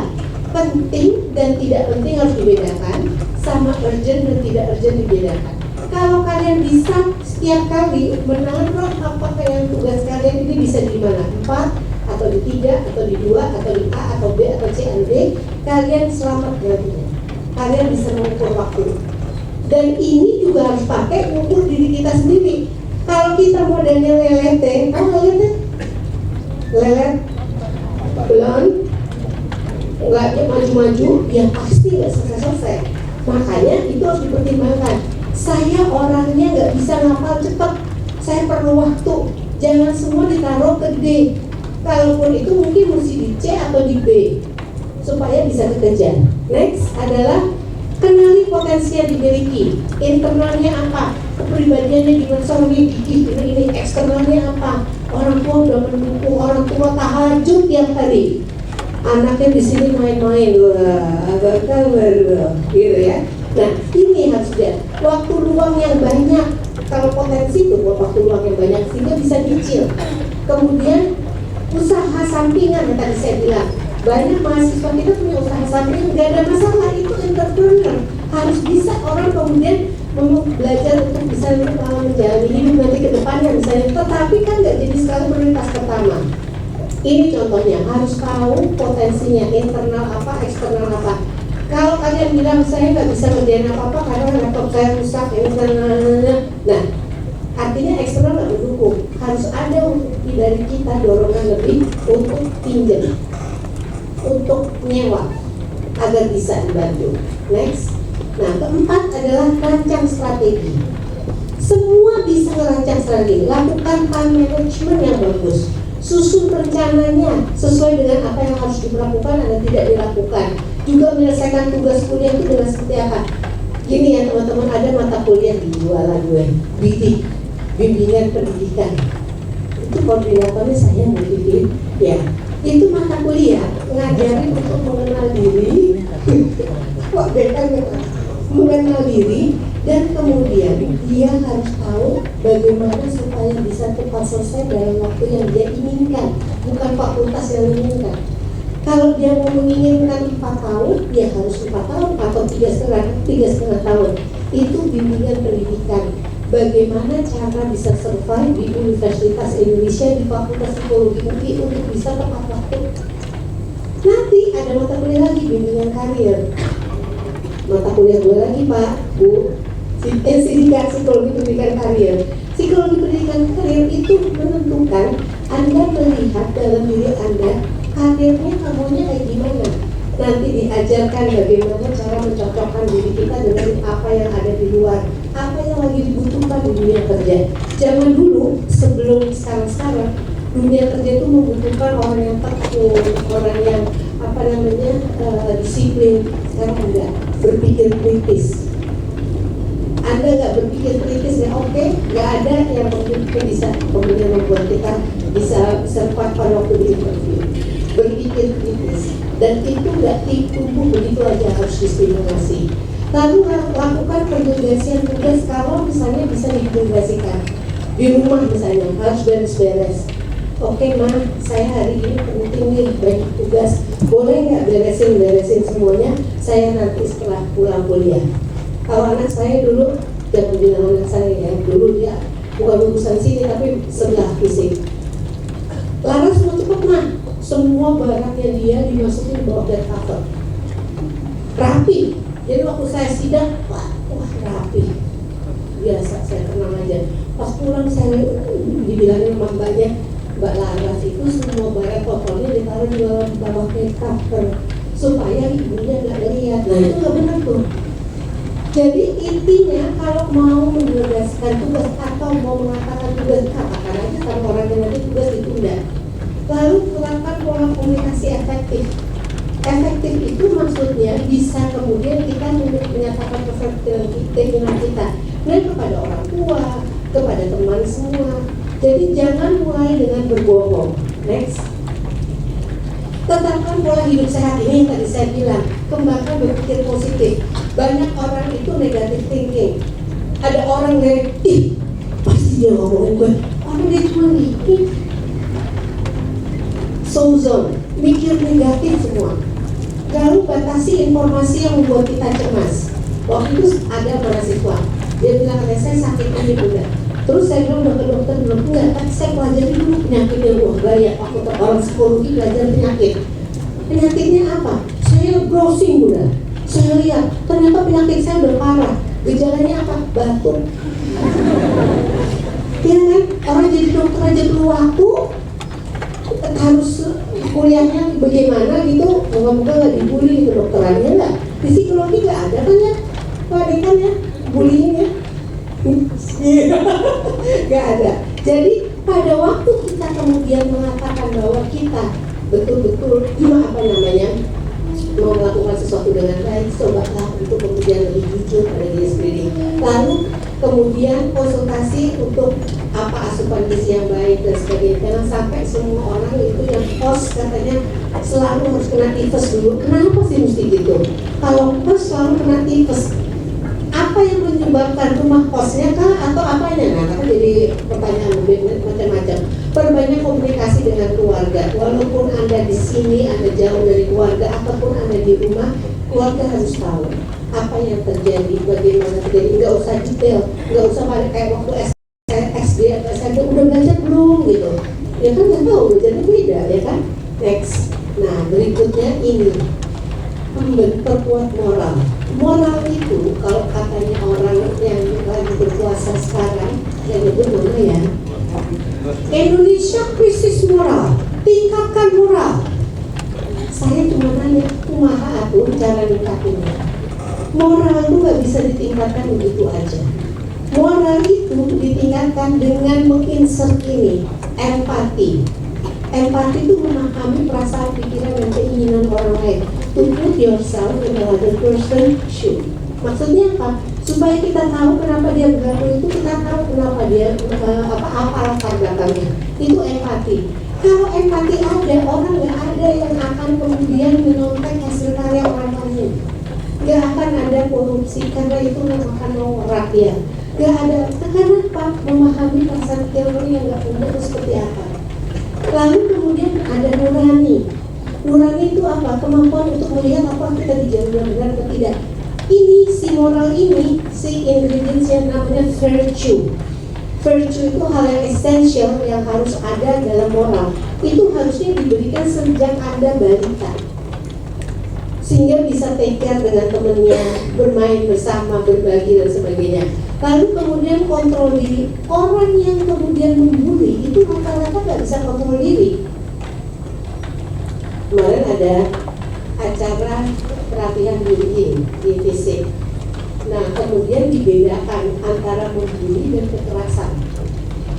penting dan tidak penting harus dibedakan, sama urgent dan tidak urgent dibedakan. Kalau kalian bisa setiap kali menaruh apakah yang tugas kalian ini bisa di mana, 4 atau di 3 atau di 2 atau di A atau B atau C atau D, kalian selamat jawabnya. Kalian bisa mengukur waktu. Dan ini juga harus pakai ukur diri kita sendiri. Kalau kita modelnya lelete, lelete? Lelet, belum, nggak maju-maju, ya pasti nggak selesai-selesai. Makanya itu harus dipertimbangkan. Saya orangnya nggak bisa ngapal cepat, saya perlu waktu. Jangan semua ditaruh ke D. Kalaupun itu mungkin mesti di C atau di B, supaya bisa dikejar. Next adalah kenali potensi yang dimiliki, internalnya apa, kepribadiannya gimana, soalnya gigih ini, eksternalnya apa. Orang tua udah mendukung, orang tua tahajud tiap hari, anaknya di sini main-main, wah, apa kabar, gitu ya. Nah ini harus lihat waktu luang yang banyak. Kalau potensi itu waktu luang yang banyak sehingga bisa dicil. Kemudian usaha sampingan yang tadi saya bilang. Banyak mahasiswa kita punya usaha sampingan, nggak ada masalah, itu entrepreneur. Harus bisa orang kemudian mau belajar untuk bisa menjalani hidup nanti ke depannya misalnya. Tetapi kan nggak jadi skala prioritas pertama. Ini contohnya, harus tahu potensinya, internal apa, eksternal apa. Kalau kalian bilang saya nggak bisa ngerjain apa-apa karena laptop saya rusak, nah artinya eksternal nggak mendukung. Harus ada dari kita dorongan lebih untuk pinjam, untuk nyewa agar bisa dibantu. Next. Nah keempat adalah rancang strategi. Semua bisa merancang strategi. Lakukan time management yang bagus. Susun rencananya sesuai dengan apa yang harus dilakukan dan tidak dilakukan. Juga menyelesaikan tugas kuliah itu dengan seperti apa. Gini ya teman-teman, ada mata kuliah di jualan gue, BIDIK, bimbingan pendidikan. Itu koordinatornya saya bikin, ya. Itu mata kuliah ngajarin untuk mengenal diri, kok beda gitu, mengenal diri, dan kemudian dia harus tahu bagaimana supaya bisa cepat selesai dalam waktu yang dia inginkan, bukan fakultas yang menginginkan. Kalau dia mau menginginkan 4 tahun, dia harus 4 tahun atau 3,5 tahun. Itu bimbingan pendidikan. Bagaimana cara bisa survive di Universitas Indonesia di Fakultas Psikologi UI untuk bisa tepat waktu. Nanti ada mata kuliah lagi, bimbingan karir. Mata kuliah gue lagi Pak, Bu, psikologi pendidikan karir. Psikologi pendidikan karir itu menentukan Anda melihat dalam diri Anda karirnya kamunya kayak gimana. Nanti diajarkan bagaimana cara mencocokkan diri kita dengan apa yang ada di luar, apa yang lagi dibutuhkan di dunia kerja. Zaman dulu sebelum sekarang dunia kerja itu membutuhkan orang yang tekun, orang yang disiplin. Sekarang enggak, berpikir kritis. Anda nggak berpikir kritis ya oke, nggak ada yang bisa kemudian membuat kita bisa survive pada waktu di interview. Berpikir kritis, dan itu nggak tumbuh begitu aja, harus distimulasi. Lalu lakukan pendelegasian tugas. Kalau misalnya bisa didelegasikan di rumah misalnya, harus beres-beres. oke Ma, saya hari ini penting nih, banyak tugas, boleh nggak beresin semuanya, saya nanti setelah pulang kuliah. Kalau anak saya dulu, jangan bilang anak saya ya, dulu dia bukan lulusan sini tapi sebelah fisik. Laras mau cepet mah, semua barangnya dia dimasukin di bawah bed cover, rapi. Jadi waktu saya sidang, wah rapi, biasa, saya tenang aja. Pas pulang saya dibilangin sama mbaknya, Mbak Laras itu semua barang kotornya ditaruh di bawah bed cover supaya ibunya nggak lihat. Nah itu nggak benar tuh. Jadi intinya kalau mau menugaskan tugas atau mau mengatakan tugas, katakan aja sama orang yang nanti tugas ditunda. Lalu terapkan pola komunikasi efektif. Efektif itu maksudnya bisa kemudian kita menyatakan keinginan kita kepada orang tua, kepada teman semua. Jadi jangan mulai dengan berbohong. Next. Tetapkan pola hidup sehat ini yang tadi saya bilang. Kembangkan berpikir positif. Banyak orang itu negative thinking. Ada orang yang, pasti dia ngomongin gue. Orang dia cuma mikir sozon, mikir negatif semua. Lalu batasi informasi yang membuat kita cemas. Waktu itu ada mahasiswa, dia bilang katanya saya sakit ini udah. Terus saya bilang udah ke dokter belum? Enggak, tapi saya pelajari dulu penyakitnya. Wah gaya, aku orang psikologi belajar penyakit. Penyakitnya apa? Saya browsing udah. Saya lihat, ternyata penyakit saya udah parah. Gejalanya apa? Batuk. Iya kan? Orang jadi dokter aja perlu waktu, harus kuliahnya bagaimana gitu. Moga-moga nggak dibully kedokterannya lah. Di psikologi nggak ada kan ya? Ada kan ya? Bullying ya? Nggak ada. Jadi pada waktu kita kemudian mengatakan bahwa kita betul-betul mau melakukan sesuatu dengan baik, cobalah untuk kemudian lebih jujur pada diri sendiri. Lalu kemudian konsultasi untuk apa asupan gizi yang baik dan sebagainya. Jangan sampai semua orang itu yang host katanya selalu harus kena tifus dulu. Kenapa sih mesti gitu? Kalau host selalu kena tifus, apa yang menyebabkan rumah hostnya kah atau apanya? Nah, kan jadi pertanyaan macam-macam. Perbanyak komunikasi dengan keluarga. Walaupun Anda di sini, Anda jauh dari keluarga, ataupun Anda di rumah, keluarga harus tahu apa yang terjadi, bagaimana terjadi. Nggak usah detail, nggak usah kayak waktu SD atau SMP udah belajar belum gitu. Ya kan nggak tahu, belajarnya beda ya kan. Next. Nah berikutnya ini memperkuat moral. Moral itu kalau katanya orang yang lagi berkuasa sekarang, yang itu mana ya? Indonesia krisis moral, tingkatkan moral. Saya cuma nanya, kumaha atuh cara ningkatinnya? Moral itu nggak bisa ditingkatkan begitu aja. Moral itu ditingkatkan dengan menginsert ini, empati. Empati itu memahami perasaan, pikiran, dan keinginan orang lain. To put yourself in another person's shoes. Maksudnya apa? Supaya kita tahu kenapa dia berlaku itu, kita tahu kenapa dia apa latar belakangnya. Itu empati. Kalau empati ada, orang nggak ada yang akan kemudian menyontek hasil karya orang lain. Nggak akan ada korupsi karena itu akan mau rakyat. Nggak ada. Kenapa? Memahami perasaan teori yang nggak punya itu seperti apa. Lalu kemudian ada nurani. Nurani itu apa? Kemampuan untuk melihat apa kita di jalan benar atau tidak. Ini si moral ini, si ingredients yang namanya virtue. Virtue itu hal yang esensial yang harus ada dalam moral. Itu harusnya diberikan sejak Anda balita, sehingga bisa take care dengan temannya, bermain bersama, berbagi dan sebagainya. Lalu kemudian kontrol diri. Orang yang kemudian membuli itu rata-rata nggak bisa kontrol diri. Kemarin ada acara pelatihan bullying di fisik. Nah, kemudian dibedakan antara membuli dan kekerasan.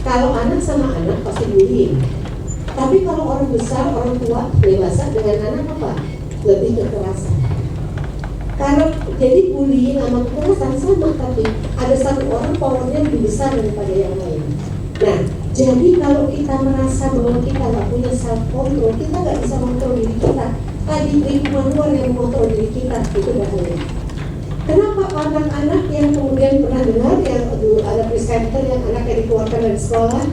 Kalau anak sama anak pasti bullying. Tapi kalau orang besar, orang tua, dewasa dengan anak apa? Lebih kekerasan. Karena jadi bullying sama kekerasan sama, tapi ada satu orang powernya lebih besar daripada yang lain. Nah, jadi kalau kita merasa bahwa kita nggak punya self control, kita nggak bisa mengontrol diri kita. Tadi lingkungan luar yang mengontrol diri kita, itu bahaya. Kenapa anak-anak yang kemudian pernah dengar yang ada presenter yang anaknya dikeluarkan dari sekolah?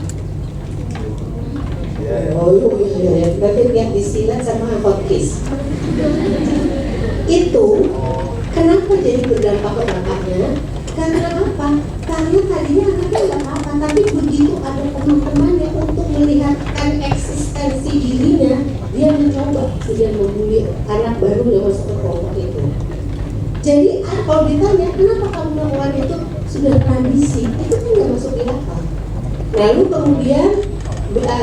Oh iya, berarti lihat disilat sama hotcase. Itu kenapa jadi berdampak ke bapaknya? Karena apa? Karena tadinya anaknya nggak apa-apa, tapi begitu ada teman-temannya untuk melihatkan eksistensi dirinya, dia mencoba kemudian membuli anak baru yang masuk ke kelompok itu. Jadi kalau ditanya kenapa kamu melakukan itu, sudah tradisi, itu kan nggak masuk di akal. Lalu kemudian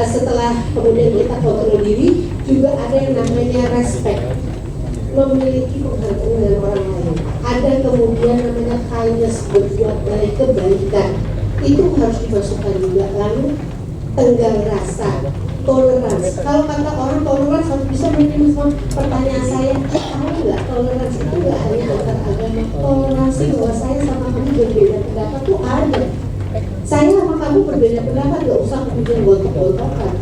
setelah kemudian kita kontrol diri, juga ada yang namanya respect, memiliki penghargaan dengan orang lain. Ada kemudian namanya kindness, berbuat baik, kebaikan, itu harus dimasukkan juga. Lalu tenggang rasa, toleransi. Kalau kata orang toleransi harus bisa menerima semua. Pertanyaan saya, tahu nggak toleransi itu nggak hanya antar agama? Toleransi bahwa saya sama kamu berbeda pendapat tuh ada. Saya sama kamu berbeda pendapat, gak usah kemudian gontok-gontokan.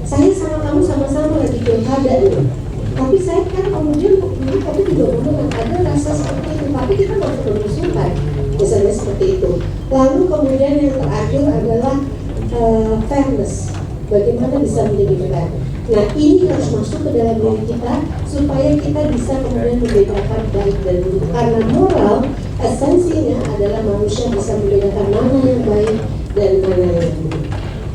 Saya sama kamu sama-sama lagi pilkada nih. Tapi saya kan kemudian begini, tapi juga benar ada rasa seperti itu. Tapi kita nggak usah bermusuhan, misalnya seperti itu. Lalu kemudian yang terakhir adalah fairness. Bagaimana bisa menjadi fair? Nah ini harus masuk ke dalam diri kita supaya kita bisa kemudian membedakan baik dan buruk. Karena moral esensinya adalah manusia bisa membedakan mana yang baik dan mana yang buruk.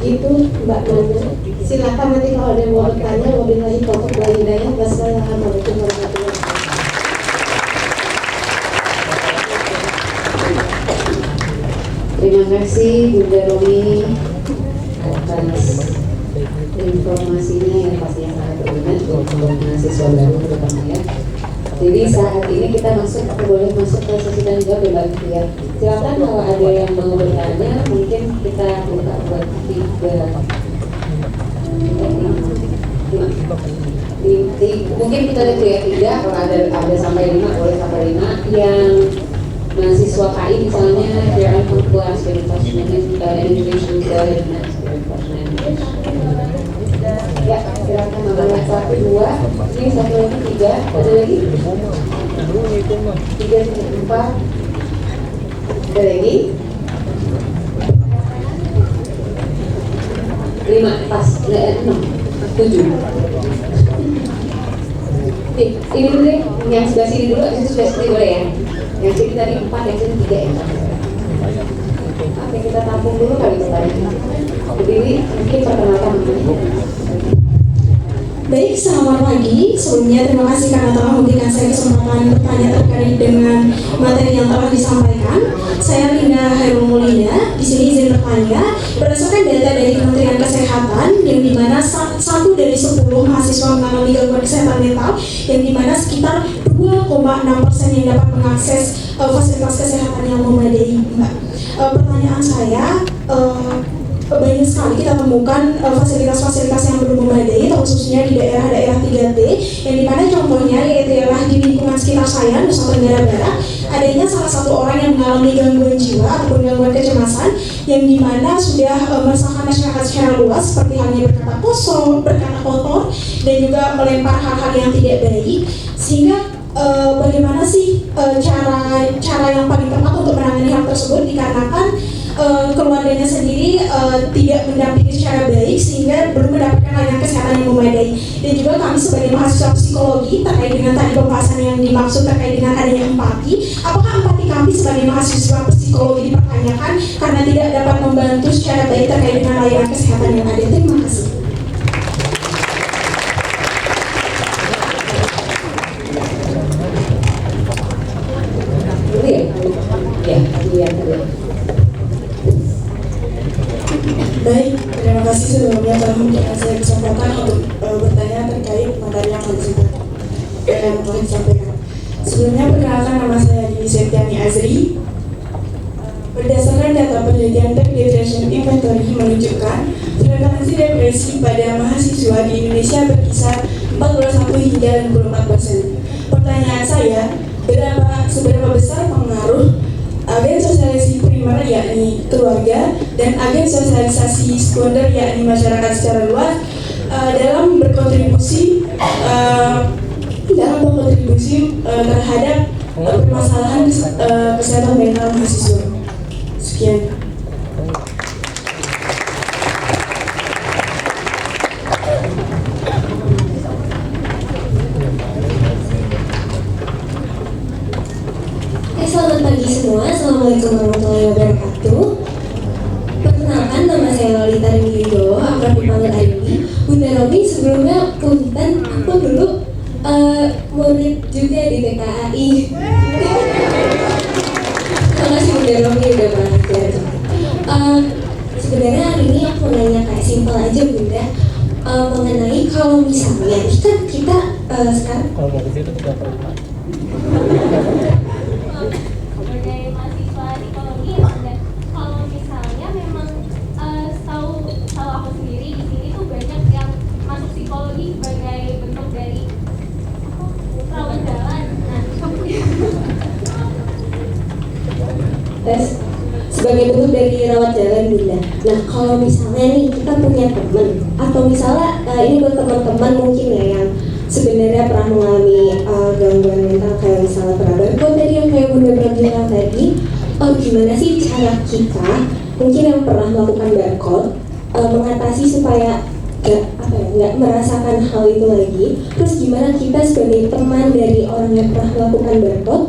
Itu Mbak Nana. Silakan nanti kalau ada yang mau bertanya, wabillahi taufiq wal hidayah. Wassalamualaikum warahmatullahi wabarakatuh. Terima kasih Bunda Romi atas informasinya yang pastinya sangat berguna untuk mahasiswa baru terutama ya. Jadi saat ini kita boleh masuk ke sesi tanya jawab ya Mbak ya. Silakan kalau ada yang mau bertanya, mungkin kita buka buat mungkin kita lihat ya 3, kalau ada sampai 5 boleh sampai 5 yang mahasiswa KI misalnya there are kelas reinforcement education ya silakan nomor 1, 2 ini 1 lagi 3 ada lagi 3, 4 ada lagi 5 pas 6 7 ini dulu deh, yang sebelah sini dulu, itu sebelah sini boleh ya. Yang sini tadi 4, yang sini 3 ya. Oke, kita tampung dulu kali pertanyaan. Jadi mungkin perkenalkan namanya. Baik, selamat pagi. Sebelumnya terima kasih karena telah memberikan saya kesempatan bertanya terkait dengan materi yang telah disampaikan. Saya Linda Hairul Mulida. Di sini izin bertanya berdasarkan data dari Kementerian Kesehatan, yang dimana 1 dari 10 mahasiswa mengalami gangguan kesehatan mental, yang dimana sekitar 2,6% yang dapat mengakses fasilitas kesehatan yang memadai. Pertanyaan saya, banyak sekali kita temukan fasilitas-fasilitas yang belum memadai, khususnya di daerah-daerah 3T, yang dimana contohnya yaitu adalah di lingkungan sekitar saya, Nusa Tenggara Barat, adanya salah satu orang yang mengalami gangguan jiwa ataupun gangguan kecemasan, yang dimana sudah meresahkan masyarakat secara luas, seperti halnya berkata kosong, berkata kotor, dan juga melempar hal-hal yang tidak baik. Sehingga bagaimana sih cara yang paling tepat untuk menangani hal tersebut, dikarenakan keluarganya sendiri tidak mendampingi secara baik sehingga belum mendapatkan layanan kesehatan yang memadai. Dan juga kami sebagai mahasiswa psikologi terkait dengan tadi pembahasan yang dimaksud terkait dengan adanya empati, apakah empati kami sebagai mahasiswa psikologi dipertanyakan karena tidak dapat membantu secara baik terkait dengan layanan kesehatan yang ada? Terima kasih. Baik, terima kasih sebelumnya telah memberikan saya kesempatan untuk bertanya terkait materi yang telah disampaikan. Sebelumnya perkenalkan, nama saya Dini Septiani Azri. Berdasarkan data penelitian Tech Depression Inventory menunjukkan frekuensi depresi pada mahasiswa di Indonesia berkisar 41 hingga 64%. Pertanyaan saya, seberapa besar pengaruh agen sosialisasi primer yakni keluarga dan agen sosialisasi sekunder yakni masyarakat secara luas dalam berkontribusi terhadap permasalahan kesehatan mental mahasiswa. Sekian. Assalamualaikum warahmatullahi wabarakatuh. Perkenalkan, nama saya Lolita Rindiwibowo, akrab dipanggil Aini. Bunda Romi, sebelumnya punten, aku dulu murid juga di TKAI. Terima kasih Bunda Romi udah pernah ngajar. Sebenarnya hari ini aku mau nanya kayak simpel aja Bunda, mengenai kalau misalnya kan kita sekarang sebagai mahasiswa psikologi dan kalau misalnya memang tahu aku sendiri di sini tuh banyak yang masuk psikologi sebagai bentuk dari rawat jalan. tes sebagai bentuk dari rawat jalan Bunda. Nah kalau misalnya nih kita punya teman atau misalnya ini buat teman-teman mungkin ya yang sebenarnya pernah mengalami gangguan mental kayak misalnya perabot tadi yang kayak Bunda bilang tadi, gimana sih cara kita mungkin yang pernah melakukan barcode mengatasi supaya nggak merasakan hal itu lagi. Terus gimana kita sebagai teman dari orang yang pernah melakukan barcode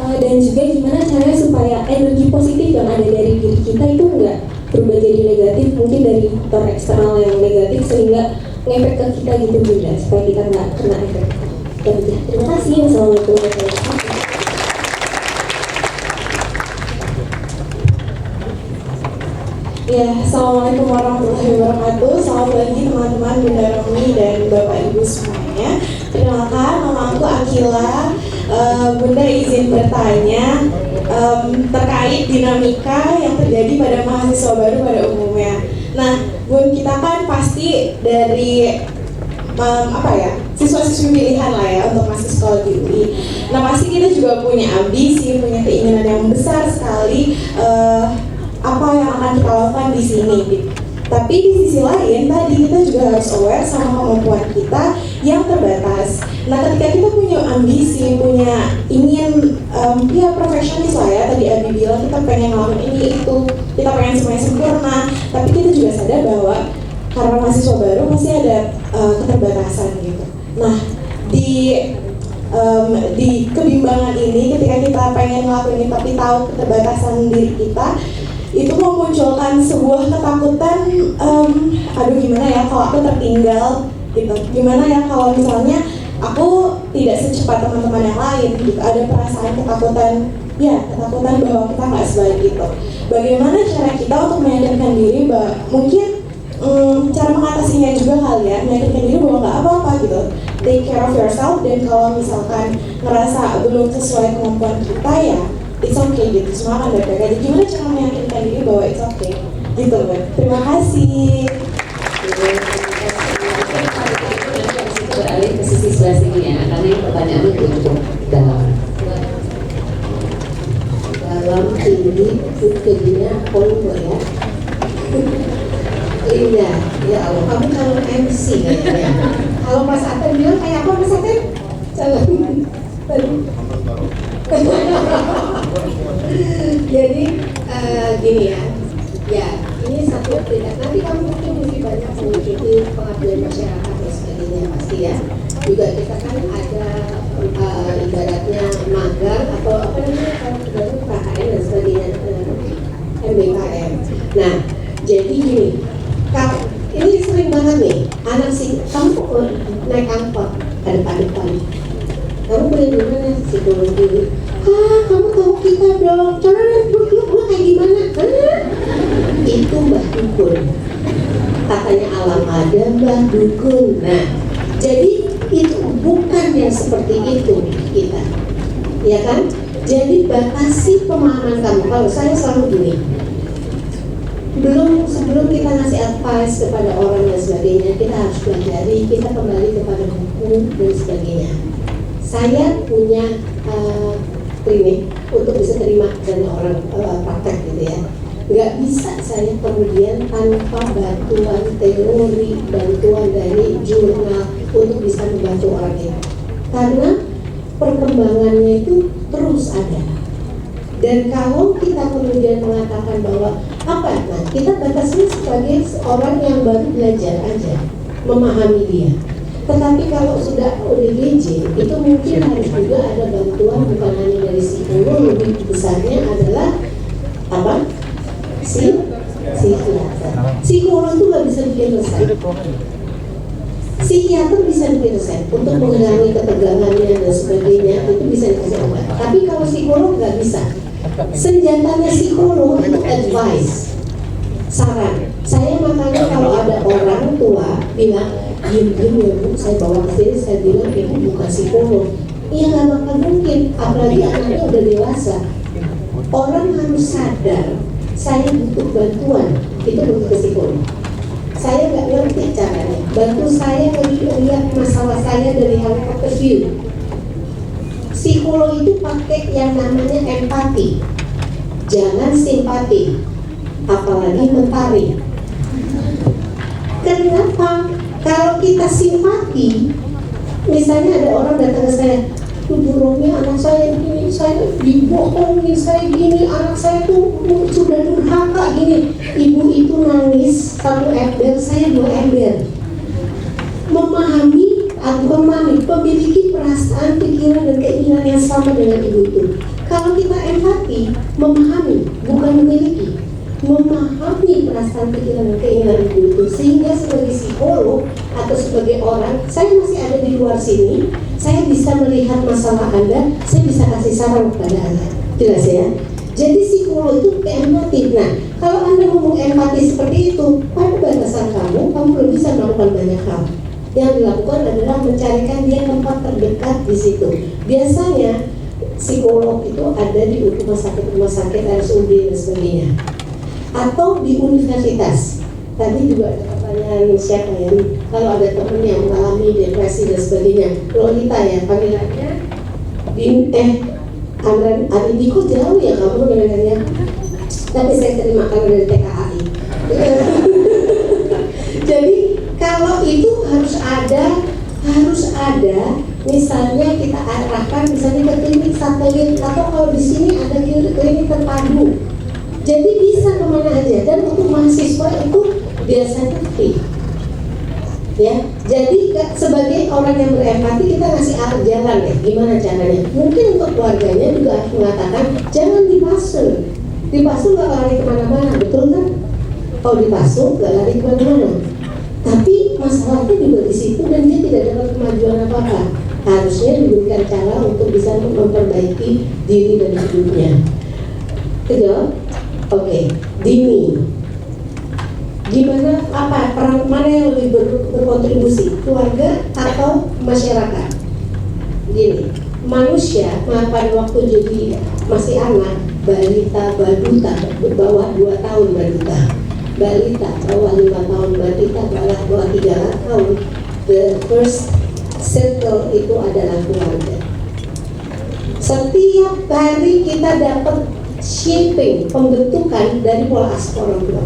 dan juga gimana caranya supaya energi positif yang ada dari diri kita itu nggak berubah jadi negatif, mungkin dari faktor eksternal yang negatif sehingga ngefek ke kita gitu Bunda, supaya kita nggak kena efek. Ya udah, terima kasih. Wassalamualaikum warahmatullahi wabarakatuh. Ya, Assalamualaikum warahmatullahi wabarakatuh. Selamat pagi teman-teman Bunda Romi dan Bapak Ibu semuanya. Perkenalkan, nama aku Akila. Bunda izin bertanya terkait dinamika yang terjadi pada mahasiswa baru pada umumnya. Nah, Bun, kita kan pasti dari siswa-siswi pilihan lah ya untuk masuk sekolah di UI. Nah, pasti kita juga punya ambisi, punya keinginan yang besar sekali apa yang akan kita lakukan di sini. Tapi di sisi lain tadi kita juga harus aware sama kemampuan kita yang terbatas. Nah, ketika kita punya ambisi, punya ingin perfeksionis lah ya, tadi Abi bilang kita pengen ngelakuin ini itu, kita pengen semuanya sempurna. Tapi kita juga sadar bahwa karena mahasiswa baru pasti ada keterbatasan gitu. Nah, di kebimbangan ini ketika kita pengen ngelakuin ini tapi tahu keterbatasan diri kita, itu memunculkan sebuah ketakutan, aduh gimana ya kalau aku tertinggal gitu, gimana ya kalau misalnya aku tidak secepat teman-teman yang lain gitu. Ada perasaan ketakutan bahwa kita nggak sebaik itu. Bagaimana cara kita untuk meyakinkan diri bahwa mungkin cara mengatasinya juga kali ya, meyakinkan diri bahwa nggak apa-apa gitu, take care of yourself, dan kalau misalkan ngerasa belum sesuai kemampuan kita ya it's okay gitu, semua akan baik-baik aja. Gimana cara meyakinkan diri bahwa it's okay gitu kan. Terima kasih. Beralih ke sisi sebelah sini ya, karena ini pertanyaannya cukup dalam ini jadinya Kolombo ya. Linda, ya Allah, kamu kalau MC kayaknya. Kalau Mas Aten bilang kayak apa Mas Aten? Jangan. Jadi gini ya ini satu tidak, nanti kamu mungkin lebih banyak mengikuti pengabdian masyarakat dan sebagainya pasti ya. Juga kita kan ada ibaratnya magang atau apa namanya KKN dan sebagainya, MBKM. Nah, jadi gini, ini sering banget nih anak sih, kamu kok naik angkot ada depan, kamu boleh gimana psikologi? Kamu tahu kita dong, cara gue kayak gimana? Itu Mbah Dukun, katanya alam ada Mbah Dukun. Nah, jadi itu bukan yang seperti itu kita, ya kan? Jadi batasi pemahaman kamu. Kalau saya selalu gini, sebelum kita ngasih advice kepada orang dan sebagainya, kita harus pelajari, kita kembali kepada buku dan sebagainya. Saya punya klinik untuk bisa terima dari orang praktek gitu ya. Nggak bisa saya kemudian tanpa bantuan teori, bantuan dari jurnal untuk bisa membantu orang itu, karena perkembangannya itu terus ada. Dan kalau kita kemudian mengatakan bahwa nah kita batasnya sebagai orang yang baru belajar aja, memahami dia. Tetapi kalau sudah ODGJ itu mungkin harus juga ada bantuan, bukan hanya dari psikolog, lebih besarnya adalah apa? Psikiater. Psikolog itu nggak bisa bikin resep. Psikiater bisa bikin resep untuk mengurangi ketegangannya dan sebagainya, itu bisa dikasih obat. Tapi kalau psikolog nggak bisa. Senjatanya psikolog itu advice, saran. Saya makanya kalau ada orang tua bilang, diem ya bu, saya bawa ke sini, saya bilang ibu bukan psikolog. Iya nggak bakal mungkin, apalagi anaknya udah dewasa. Orang harus sadar, saya butuh bantuan, itu butuh ke psikolog. Saya nggak ngerti caranya, bantu saya melihat masalah saya dari helikopter view. Psikolog itu pakai yang namanya empati, jangan simpati, apalagi mentari. Kenapa? Kalau kita simpati, misalnya ada orang datang ke saya, Bu Romi, anak saya gini, saya dibohongin, saya gini, anak saya tuh sudah durhaka gini. Ibu itu nangis 1 ember, saya 2 ember. Memahami, memiliki perasaan, pikiran, dan keinginan yang sama dengan ibu itu. Kalau kita empati, memahami, bukan memiliki, memahami perasaan, pikiran, dan keinginan ibu itu, sehingga sebagai psikolog atau sebagai orang, saya masih ada di luar sini, saya bisa melihat masalah Anda, saya bisa kasih saran kepada Anda. Jelas ya? Jadi psikolog itu empati. Nah, kalau Anda ngomong empati seperti itu, pada batasan kamu belum bisa melakukan banyak hal. Yang dilakukan adalah mencarikan dia tempat terdekat di situ. Biasanya psikolog itu ada di rumah sakit, RSUD dan sebagainya, atau di universitas. Tadi juga ada pertanyaan siapa ya? Kalau ada teman yang mengalami depresi dan sebagainya, Lolita ya panggilannya. Diko jauh ya kamu dengannya. Tapi saya terima karena dari TKAI. Jadi kalau itu harus ada, misalnya kita arahkan misalnya ke klinik satelit, atau kalau di sini ada klinik terpadu. Jadi bisa kemana aja, dan untuk mahasiswa itu biasanya free. Ya, jadi sebagai orang yang berempati kita ngasih arah jalan ya, gimana caranya? Mungkin untuk keluarganya juga harus mengatakan jangan dipasung nggak lari kemana-mana, betul kan? Kalau dipasung nggak lari kemana-mana. Tapi masalahnya juga di situ dan dia tidak dapat kemajuan apa-apa. Harusnya diberikan cara untuk bisa memperbaiki diri dan hidupnya. Kedua, oke, Dini. Gimana, apa, peran mana yang lebih berkontribusi, keluarga atau masyarakat? Gini, manusia pada waktu jadi masih anak, balita, bawah 2 tahun balita, bawah 5 tahun balita, bawah 3 tahun, the first circle itu adalah keluarga. Setiap hari kita dapat shaping, pembentukan dari pola asuh orang tua.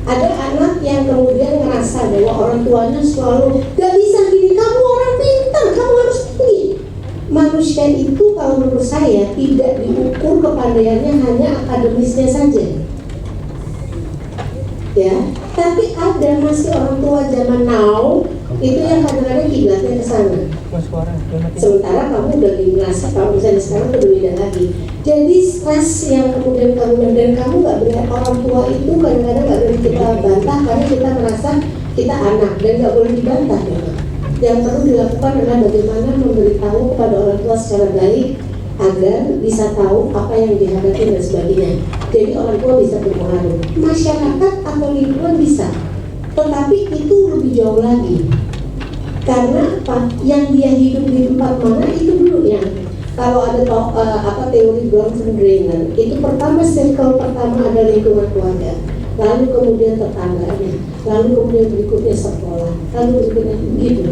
Ada anak yang kemudian ngerasa bahwa orang tuanya selalu gak bisa gini, kamu orang pintar, kamu harus gini. Manusia itu kalau menurut saya tidak diukur kepandaiannya hanya akademisnya saja, ya. Tapi ada masih orang tua zaman now itu yang kadang-kadang kiblatnya ke sana. Sementara kamu udah generasi, kalau misalnya sekarang udah beda lagi. Jadi stres yang kemudian dan kamu nggak berani, orang tua itu kadang-kadang nggak boleh kita bantah karena kita merasa kita anak dan nggak boleh dibantah. Ya. Yang perlu dilakukan adalah bagaimana memberitahu kepada orang tua secara baik agar bisa tahu apa yang dihadapi dan sebagainya. Jadi orang tua bisa berpengaruh, masyarakat atau lingkungan bisa, tetapi itu lebih jauh lagi. Karena apa? Yang dia hidup di tempat mana itu dulu ya. Kalau ada teori Bronfenbrenner, itu pertama circle pertama ada lingkungan keluarga, lalu kemudian tetangganya, lalu kemudian berikutnya sekolah, lalu berikutnya begitu.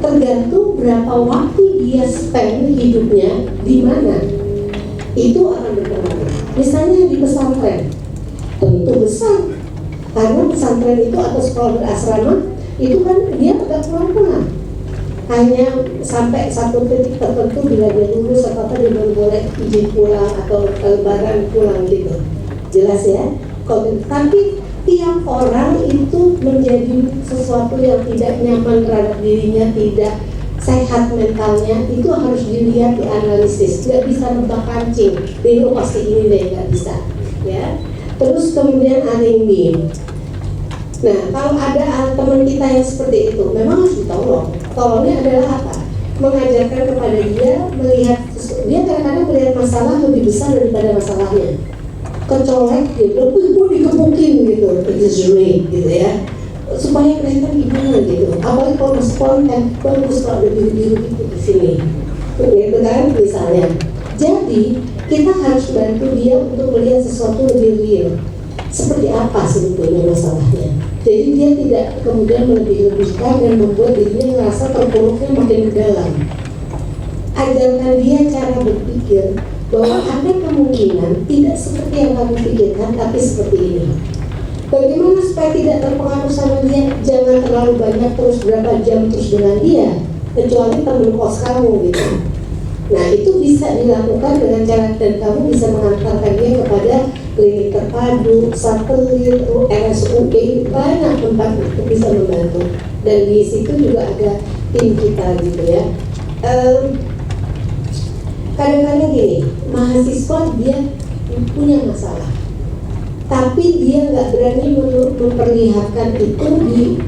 Tergantung berapa waktu dia spend hidupnya di mana, itu akan berpengaruh. Misalnya di pesantren, tentu besar, karena pesantren itu atau sekolah berasrama itu kan dia agak pelan-pelan, hanya sampai satu titik tertentu bila dia lulus atau dia baru boleh izin pulang atau lebaran pulang gitu, jelas ya. Tapi tiap orang itu menjadi sesuatu yang tidak nyaman terhadap dirinya, tidak sehat mentalnya, itu harus dilihat, dianalisis. Nggak bisa nebak kancing, ini pasti ini deh, nggak bisa ya. Terus kemudian R&B. Nah, kalau ada teman kita yang seperti itu, memang harus ditolong. Tolongnya adalah apa? Mengajarkan kepada dia melihat, dia kadang-kadang melihat masalah lebih besar daripada masalahnya. Kecolek gitu, gue dikepukin gitu, exaggerate gitu ya, supaya kelihatan gimana gitu. Apalagi kalau masuk konten, bagus kalau ada biru-biru gitu di sini, gitu kan misalnya. Jadi kita harus bantu dia untuk melihat sesuatu lebih real. Seperti apa sebetulnya masalahnya. Jadi dia tidak kemudian melebih-lebihkan dan membuat dirinya merasa terpuruknya makin ke dalam. Ajarkan dia cara berpikir bahwa ada kemungkinan tidak seperti yang kamu pikirkan, tapi seperti ini. Bagaimana supaya tidak terpengaruh sama dia? Jangan terlalu banyak terus berapa jam terus dengan dia, kecuali teman kos kamu gitu. Nah, itu bisa dilakukan dengan cara, dan kamu bisa mengantarkan dia kepada klinik terpadu, satelit, RSUD, banyak tempat itu bisa membantu. Dan di situ juga ada tim kita gitu ya. Kadang-kadang gini, mahasiswa dia punya masalah, tapi dia nggak berani memperlihatkan itu di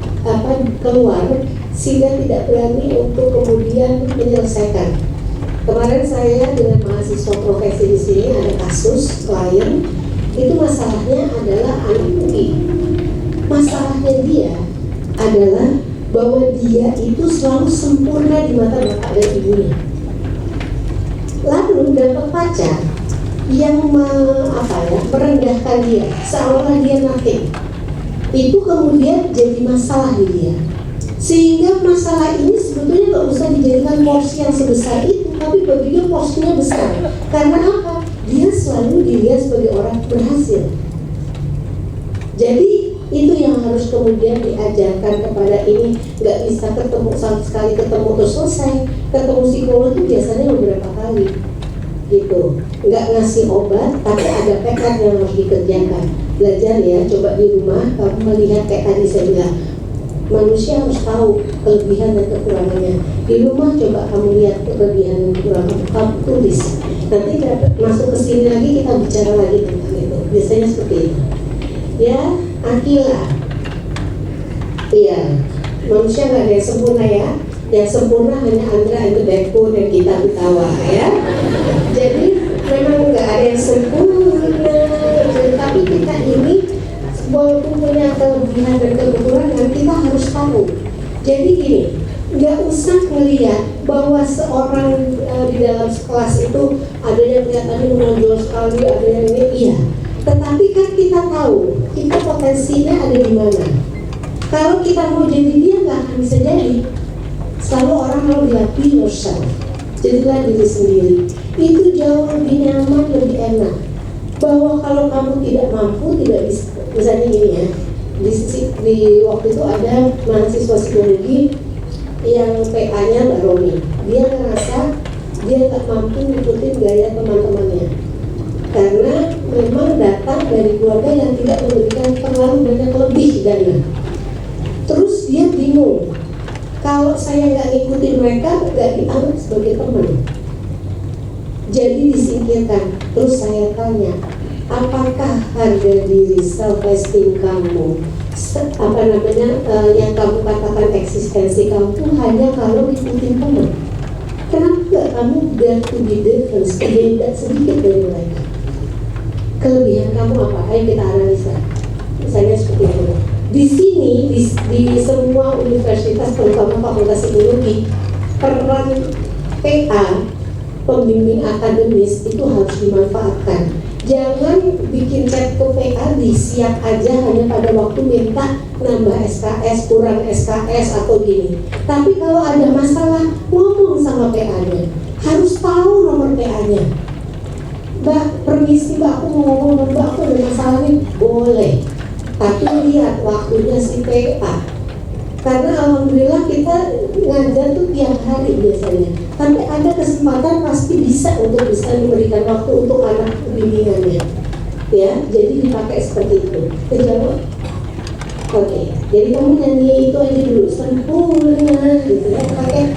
keluar, sehingga tidak berani untuk kemudian menyelesaikan. Kemarin saya dengan mahasiswa profesi di sini ada kasus klien, itu masalahnya adalah anak UI. Masalahnya dia adalah bahwa dia itu selalu sempurna di mata bapak dan ibunya. Lalu dapat pacar yang merendahkan dia, seolah dia nothing. Itu kemudian jadi masalah di dia. Sehingga masalah ini sebetulnya nggak usah dijadikan porsi yang sebesar itu, tapi bagi dia porsinya besar. Karena apa? Dia selalu dilihat sebagai orang berhasil. Jadi itu yang harus kemudian diajarkan kepada ini. Nggak bisa ketemu sekali ketemu terus selesai. Ketemu psikolog itu biasanya beberapa kali gitu. Nggak ngasih obat, tapi ada PR yang harus dikerjakan. Belajar ya, coba di rumah kamu melihat kayak tadi saya bilang, manusia harus tahu kelebihan dan kekurangannya. Di rumah coba kamu lihat kelebihan dan kekurangan, kamu tulis. Nanti masuk ke sini lagi kita bicara lagi tentang itu. Biasanya seperti itu. Ya, Akila. Iya, manusia nggak ada yang sempurna ya. Yang sempurna hanya Andra and the Backbone dan kita Utawa ya. Jadi memang nggak ada yang sempurna. Tapi kita ini walaupun punya kelebihan dan kekurangan, kita harus tahu. Jadi gini, nggak usah melihat bahwa seorang di dalam kelas itu ada yang kelihatannya menonjol sekali, ada yang ini, iya. Tetapi kan kita tahu, kita potensinya ada di mana. Kalau kita mau jadi dia, nggak akan bisa jadi. Selalu orang mau bilang, be yourself, jadilah diri sendiri. Itu jauh lebih nyaman, lebih enak. Bahwa kalau kamu tidak mampu, tidak bisa. Misalnya gini ya, di waktu itu ada mahasiswa psikologi yang PA-nya Mbak Romi. Dia ngerasa dia tak mampu ngikutin gaya teman-temannya karena memang datang dari keluarga yang tidak memberikan terlalu banyak lebih dana. Terus dia bingung, kalau saya nggak ngikutin mereka, nggak dianggap sebagai teman. Jadi disingkirkan. Terus saya tanya, apakah harga diri self-esteem kamu, yang kamu katakan eksistensi kamu itu hanya kalau ngikutin teman? Kenapa nggak kamu dare to be different, beda sedikit dari mereka? Kelebihan kamu apa? Ayo kita analisa. Misalnya seperti itu. Di sini, di semua universitas, terutama fakultas psikologi, peran PA, pembimbing akademis itu harus dimanfaatkan. Jangan bikin chat ke PA disiap aja hanya pada waktu minta nambah SKS, kurang SKS atau gini. Tapi kalau ada masalah, ngomong sama PA-nya. Harus tahu nomor PA-nya. Mbak, permisi Mbak, aku mau ngomong, Mbak, aku ada masalah nih. Boleh. Tapi lihat waktunya si PA. Karena alhamdulillah kita ngajar tuh tiap hari biasanya. Tapi ada kesempatan pasti bisa untuk bisa memberikan waktu untuk anak bimbingannya. Ya, jadi dipakai seperti itu. Terjawab? Oke, jadi kamu nyanyi itu aja dulu, sempurna gitu ya, pakai.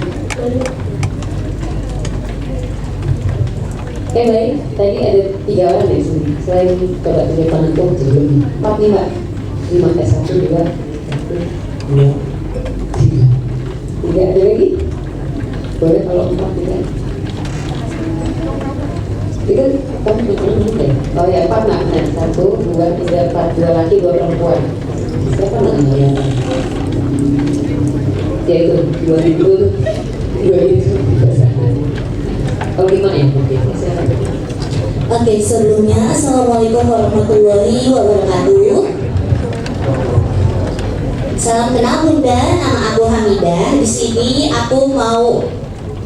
Oke baik, tadi ada 3 orang di sini. Selain coba tunjuk tanganku, jadi lebih 4 nih Mbak. 5 tes 1 juga. 3 ada lagi? Boleh kalau 4 juga. Itu kamu dulu deh. Oh ya 4 nak, nah 1, 2, 3, 4, 2 laki, 2 perempuan. Siapa nak ngeliat? Ya itu 2000 tuh. 2000. Oh 5 ya? Oke, sebelumnya Assalamualaikum warahmatullahi wabarakatuh. Salam kenal Bunda, nama aku Hamidah. Di sini aku mau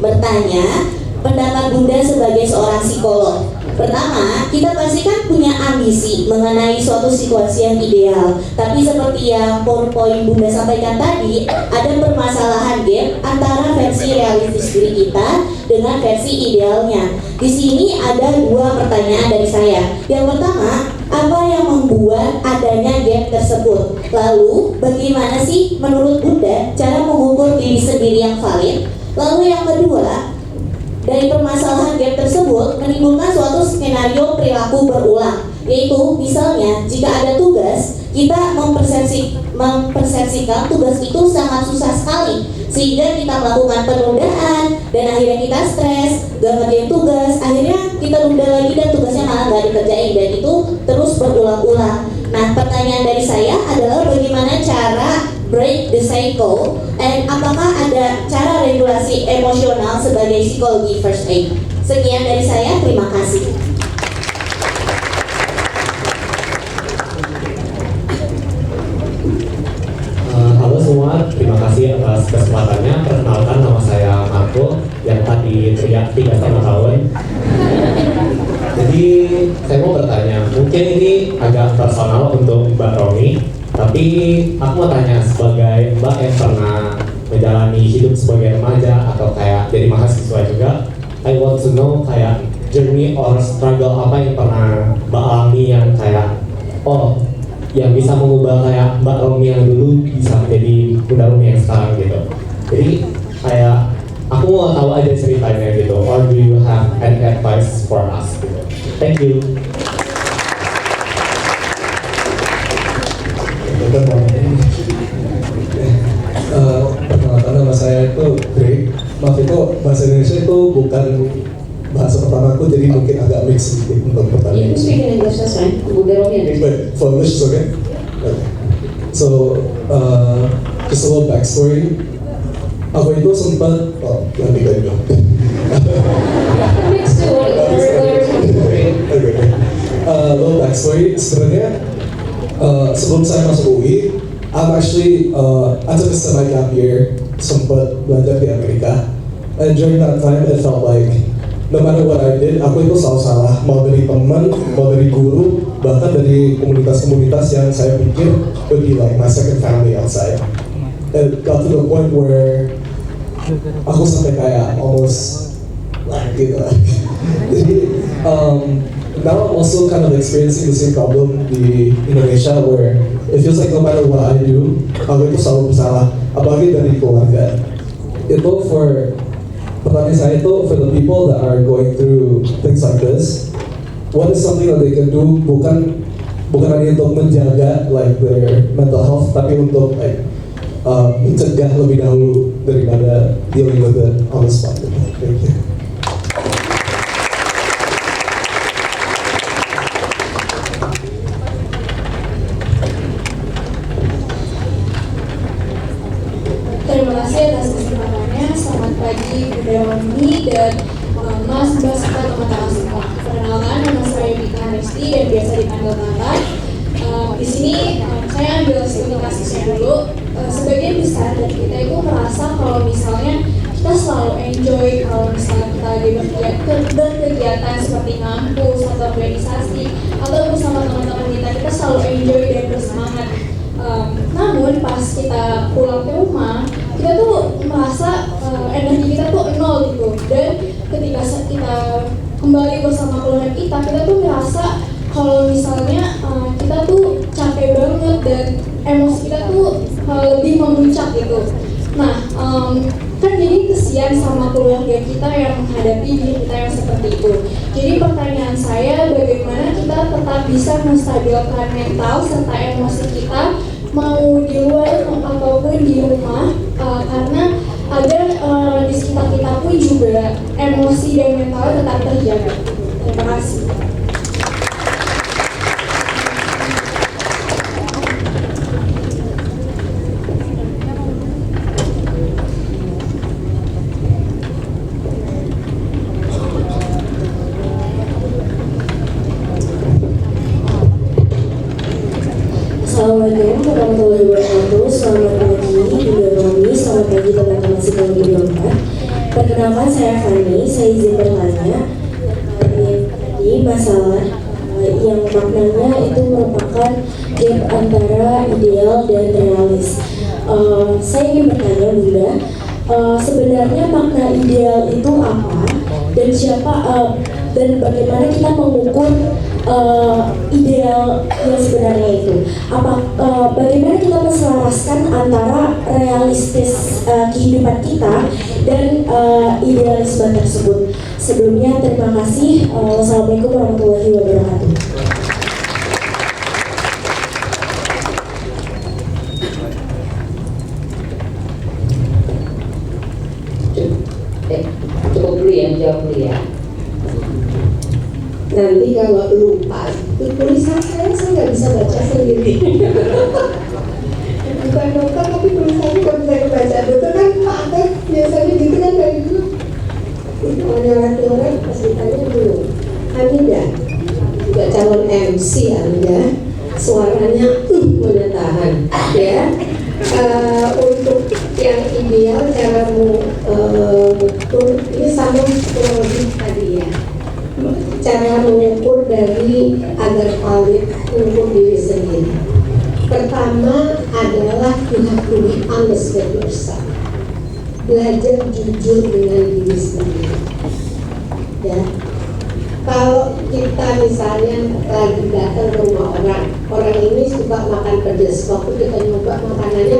bertanya pendapat Bunda sebagai seorang psikolog. Pertama, kita pasti kan punya ambisi mengenai suatu situasi yang ideal. Tapi seperti yang poin Bunda sampaikan tadi, ada permasalahan gap antara versi realistis diri kita dengan versi idealnya. Di sini ada 2 pertanyaan dari saya. Yang pertama, apa yang membuat adanya gap tersebut? Lalu, bagaimana sih menurut Bunda cara mengukur diri sendiri yang valid? Lalu yang kedua, dari permasalahan gap tersebut menimbulkan suatu skenario perilaku berulang, yaitu misalnya jika ada tugas, kita mempersepsikan tugas itu sangat susah sekali, sehingga kita melakukan penundaan dan akhirnya kita stres, gak ngerjain tugas, akhirnya kita tunda lagi dan tugasnya malah gak dikerjain, dan itu terus berulang-ulang. Nah, pertanyaan dari saya adalah bagaimana cara break the cycle, and apakah ada cara regulasi emosional sebagai psikologi first aid? Sekian dari saya, terima kasih. Halo semua, terima kasih atas kesempatannya. Perkenalkan, nama saya Marco yang tadi teriak 3,5 tahun. Jadi saya mau bertanya, mungkin ini agak personal untuk Mbak Romi, tapi aku mau tanya sebagai Mbak yang pernah menjalani hidup sebagai remaja atau kayak jadi mahasiswa juga, I want to know kayak journey or struggle apa yang pernah Mbak alami yang kayak yang bisa mengubah kayak Mbak Romi yang dulu bisa menjadi Bunda Romi yang sekarang gitu. Jadi kayak aku mau tahu aja ceritanya gitu, or do you have any advice for us gitu. Thank you. Perkenalkan, nama saya itu Greg. Maaf itu bahasa Indonesia itu bukan bahasa pertamaku, jadi mungkin agak mix sedikit untuk pertanyaan. You speak in English, that's fine. Bunda Romi understand. Wait, for English is okay? Okay. So, just a little backstory. Aku itu sempat, yang tiga juga. Next to what Little backstory, sebenarnya sebelum saya masuk UI, I'm actually I took a semi gap year, sempat belajar di Amerika, and during that time it felt like no matter what I did, aku itu selalu salah, mau dari teman, mau dari guru, bahkan dari komunitas-komunitas yang saya pikir would be like my second family outside. It got to the point where aku sampai kayak almost like gitu. Jadi now I'm also kind of experiencing the same problem di Indonesia where it feels like no matter what I do, aku itu selalu bersalah, apalagi dari keluarga. Itu pertanyaan saya itu for the people that are going through things like this, what is something that they can do, bukan hanya untuk menjaga like their mental health, tapi untuk like mencegah lebih dahulu daripada dealing with it on the spot. Thank you. Terima kasih atas kesempatannya. Selamat pagi Bunda Romi dan Mas serta teman-teman semua. Perkenalkan, nama saya Bika Resti dan biasa dipanggil Nata. Di sini saya ambil studi kasusnya dulu. Sebagian besar dari kita itu merasa kalau misalnya kita selalu enjoy kalau misalnya kita lagi berkegiatan seperti ngampus atau organisasi atau bersama teman-teman kita selalu enjoy dan bersemangat. Namun pas kita pulang ke rumah, kita tuh merasa energi kita tuh nol gitu. Dan ketika kita kembali bersama keluarga kita tuh merasa kalau misalnya kita tuh capek banget dan emosi kita tuh lebih memuncak gitu. Nah, kan jadi kesian sama keluarga kita yang menghadapi diri kita yang seperti itu. Jadi pertanyaan saya, bagaimana kita tetap bisa menstabilkan mental serta emosi kita mau di luar ataupun di rumah, karena agar di sekitar kita pun juga emosi dan mental tetap terjaga. Terima kasih. Assalamualaikum warahmatullahi wabarakatuh. Selamat pagi Bunda Romi, selamat pagi teman-teman psikologi 24. Perkenalkan saya Fani, saya izin bertanya tadi masalah yang maknanya itu merupakan gap antara ideal dan realis. Saya ingin bertanya Bunda, sebenarnya makna ideal itu apa dan siapa dan bagaimana kita mengukur ideal yang sebenarnya itu? Bagaimana kita menselaraskan antara realistis kehidupan kita dan idealisme tersebut? Sebelumnya terima kasih. Wassalamualaikum warahmatullahi wabarakatuh. Cukup dulu ya, jawab dulu ya. Nanti kalau lupa, tulisan saya nggak bisa baca sendiri. Bukan dokter, tapi tulisannya nggak bisa dibaca. Dokter kan pakai biasanya gitu kan dari dulu. Orang-orang pas ditanya dulu. Hamida, juga calon MC Anda, suaranya menetahan, ya. Untuk yang ideal caramu ini sama kurang lebih tadi ya. Cara mengukur dari agar valid mengukur diri sendiri. Pertama adalah you have to be honest with yourself. Belajar jujur dengan diri sendiri. Ya, kalau kita misalnya lagi datang ke rumah orang ini suka makan pedas, waktu kita nyoba makanannya,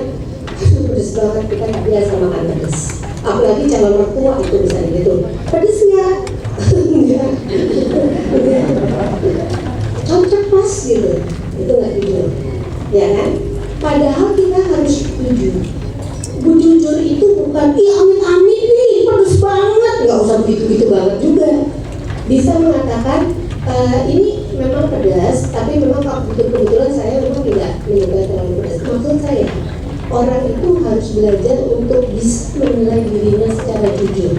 pedas banget, kita nggak biasa makan pedas. Apalagi calon mertua itu misalnya gitu, pedas nggak? Cocok pas gitu, itu nggak jujur, ya kan? Padahal kita harus jujur. Jujur itu bukan amit-amit nih, pedes banget, nggak usah begitu-begitu banget juga. Bisa mengatakan ini memang pedas, tapi memang kebetulan saya memang tidak menyukai terlalu pedas. Maksud saya, orang itu harus belajar untuk bisa menilai dirinya secara jujur,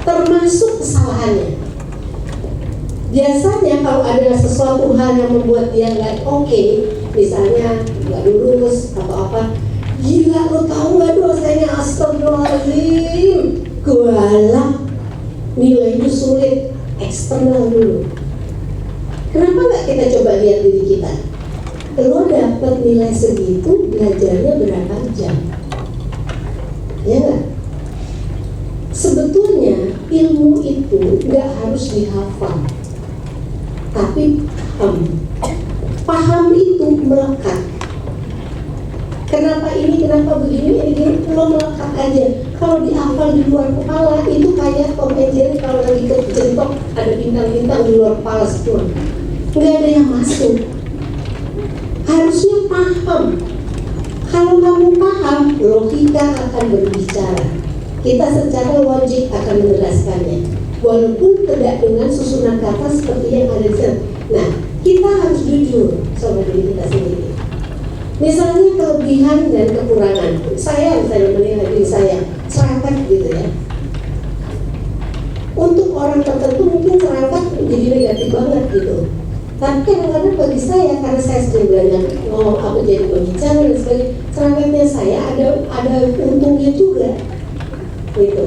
termasuk kesalahannya. Biasanya kalau ada sesuatu hal yang membuat dia nggak oke, misalnya nggak lurus atau apa, gila lo tahu nggak dosanya, astagfirullahaladzim, galak, nilai itu sulit, eksternal dulu. Kenapa nggak kita coba lihat diri kita? Lo dapat nilai segitu, belajarnya berapa jam? Ya nggak? Sebetulnya ilmu itu nggak harus dihafal, tapi paham itu melekat. Kenapa ini, kenapa begini, ini lo melekat aja. Kalau dihafal di luar kepala itu kayak Tom and Jerry kalau lagi kejentok ada bintang-bintang di luar kepala semua, nggak ada yang masuk. Harusnya paham. Kalau kamu paham, logika akan berbicara. Kita secara logik akan menjelaskannya, walaupun tidak dengan susunan kata seperti yang ada di sana. Nah, kita harus jujur sama diri kita sendiri. Misalnya kelebihan dan kekurangan. Saya misalnya menilai diri saya serangkat gitu ya. Untuk orang tertentu mungkin serangkat jadi negatif banget gitu. Tapi kadang-kadang bagi saya, karena saya sering belajar, aku jadi pembicara dan sebagainya, serangkatnya saya ada untungnya juga. Gitu.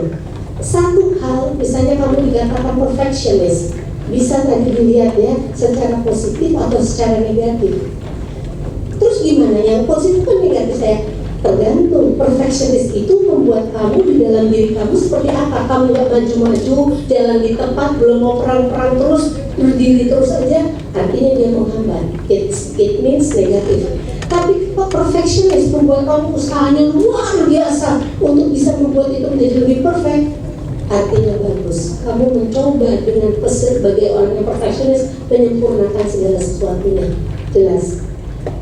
Satu hal, misalnya kamu dikatakan perfectionist, bisa tadi dilihat ya, secara positif atau secara negatif. Terus gimana? Yang positif kan negatif saya? Tergantung. Perfectionist itu membuat kamu di dalam diri kamu seperti apa? Kamu gak maju-maju, jalan di tempat, belum mau perang-perang terus, berdiri terus aja, artinya dia menghambat. It means negatif. Tapi perfectionist membuat kamu usahanya luar biasa untuk bisa membuat itu menjadi lebih perfect. Artinya bagus, kamu mencoba dengan sebagai orang yang perfectionist menyempurnakan segala sesuatunya. Jelas.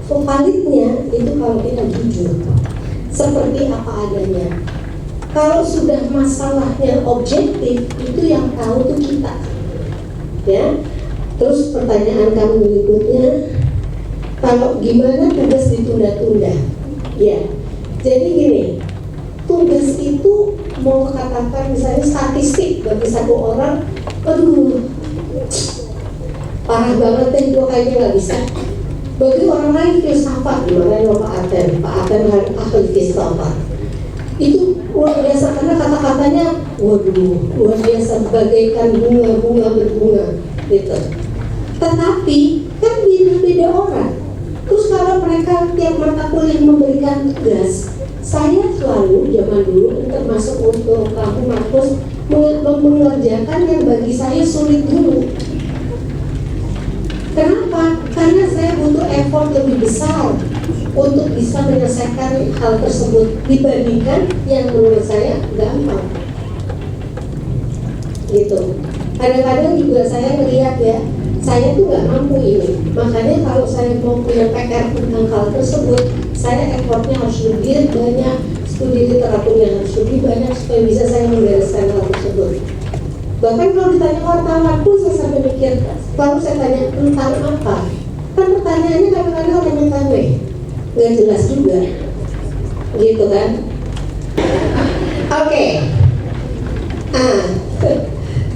Validnya itu kalau kita jujur, seperti apa adanya. Kalau sudah masalahnya objektif, itu yang tahu tuh kita. Ya. Terus pertanyaan kamu berikutnya, kalau gimana tugas ditunda-tunda? Ya. Jadi gini, tugas itu mau katakan misalnya statistik bagi satu orang, aduh, parah banget deh, gue kayaknya nggak bisa. Bagi orang lain filsafat, gimana Pak Aten ahli filsafat. Itu luar biasa karena kata-katanya, waduh, luar biasa bagaikan bunga-bunga berbunga, gitu. Tetapi kan beda-beda orang. Terus kalau mereka tiap mata kuliah memberikan tugas, saya selalu zaman dulu termasuk untuk kamu Markus mengerjakan yang bagi saya sulit dulu. Kenapa? Karena saya butuh effort lebih besar untuk bisa menyelesaikan hal tersebut dibandingkan yang menurut saya gampang. Gitu. Kadang-kadang juga saya melihat ya, saya tuh nggak mampu ini. Makanya kalau saya mau punya PR tentang hal tersebut, saya effortnya harus lebih banyak, studi literaturnya harus lebih banyak supaya bisa saya membereskan hal tersebut. Bahkan kalau ditanya wartawan pun saya sampai mikir, kalau saya tanya tentang apa, kan pertanyaannya kadang-kadang remeh-temeh, nggak jelas juga, gitu kan? Oke.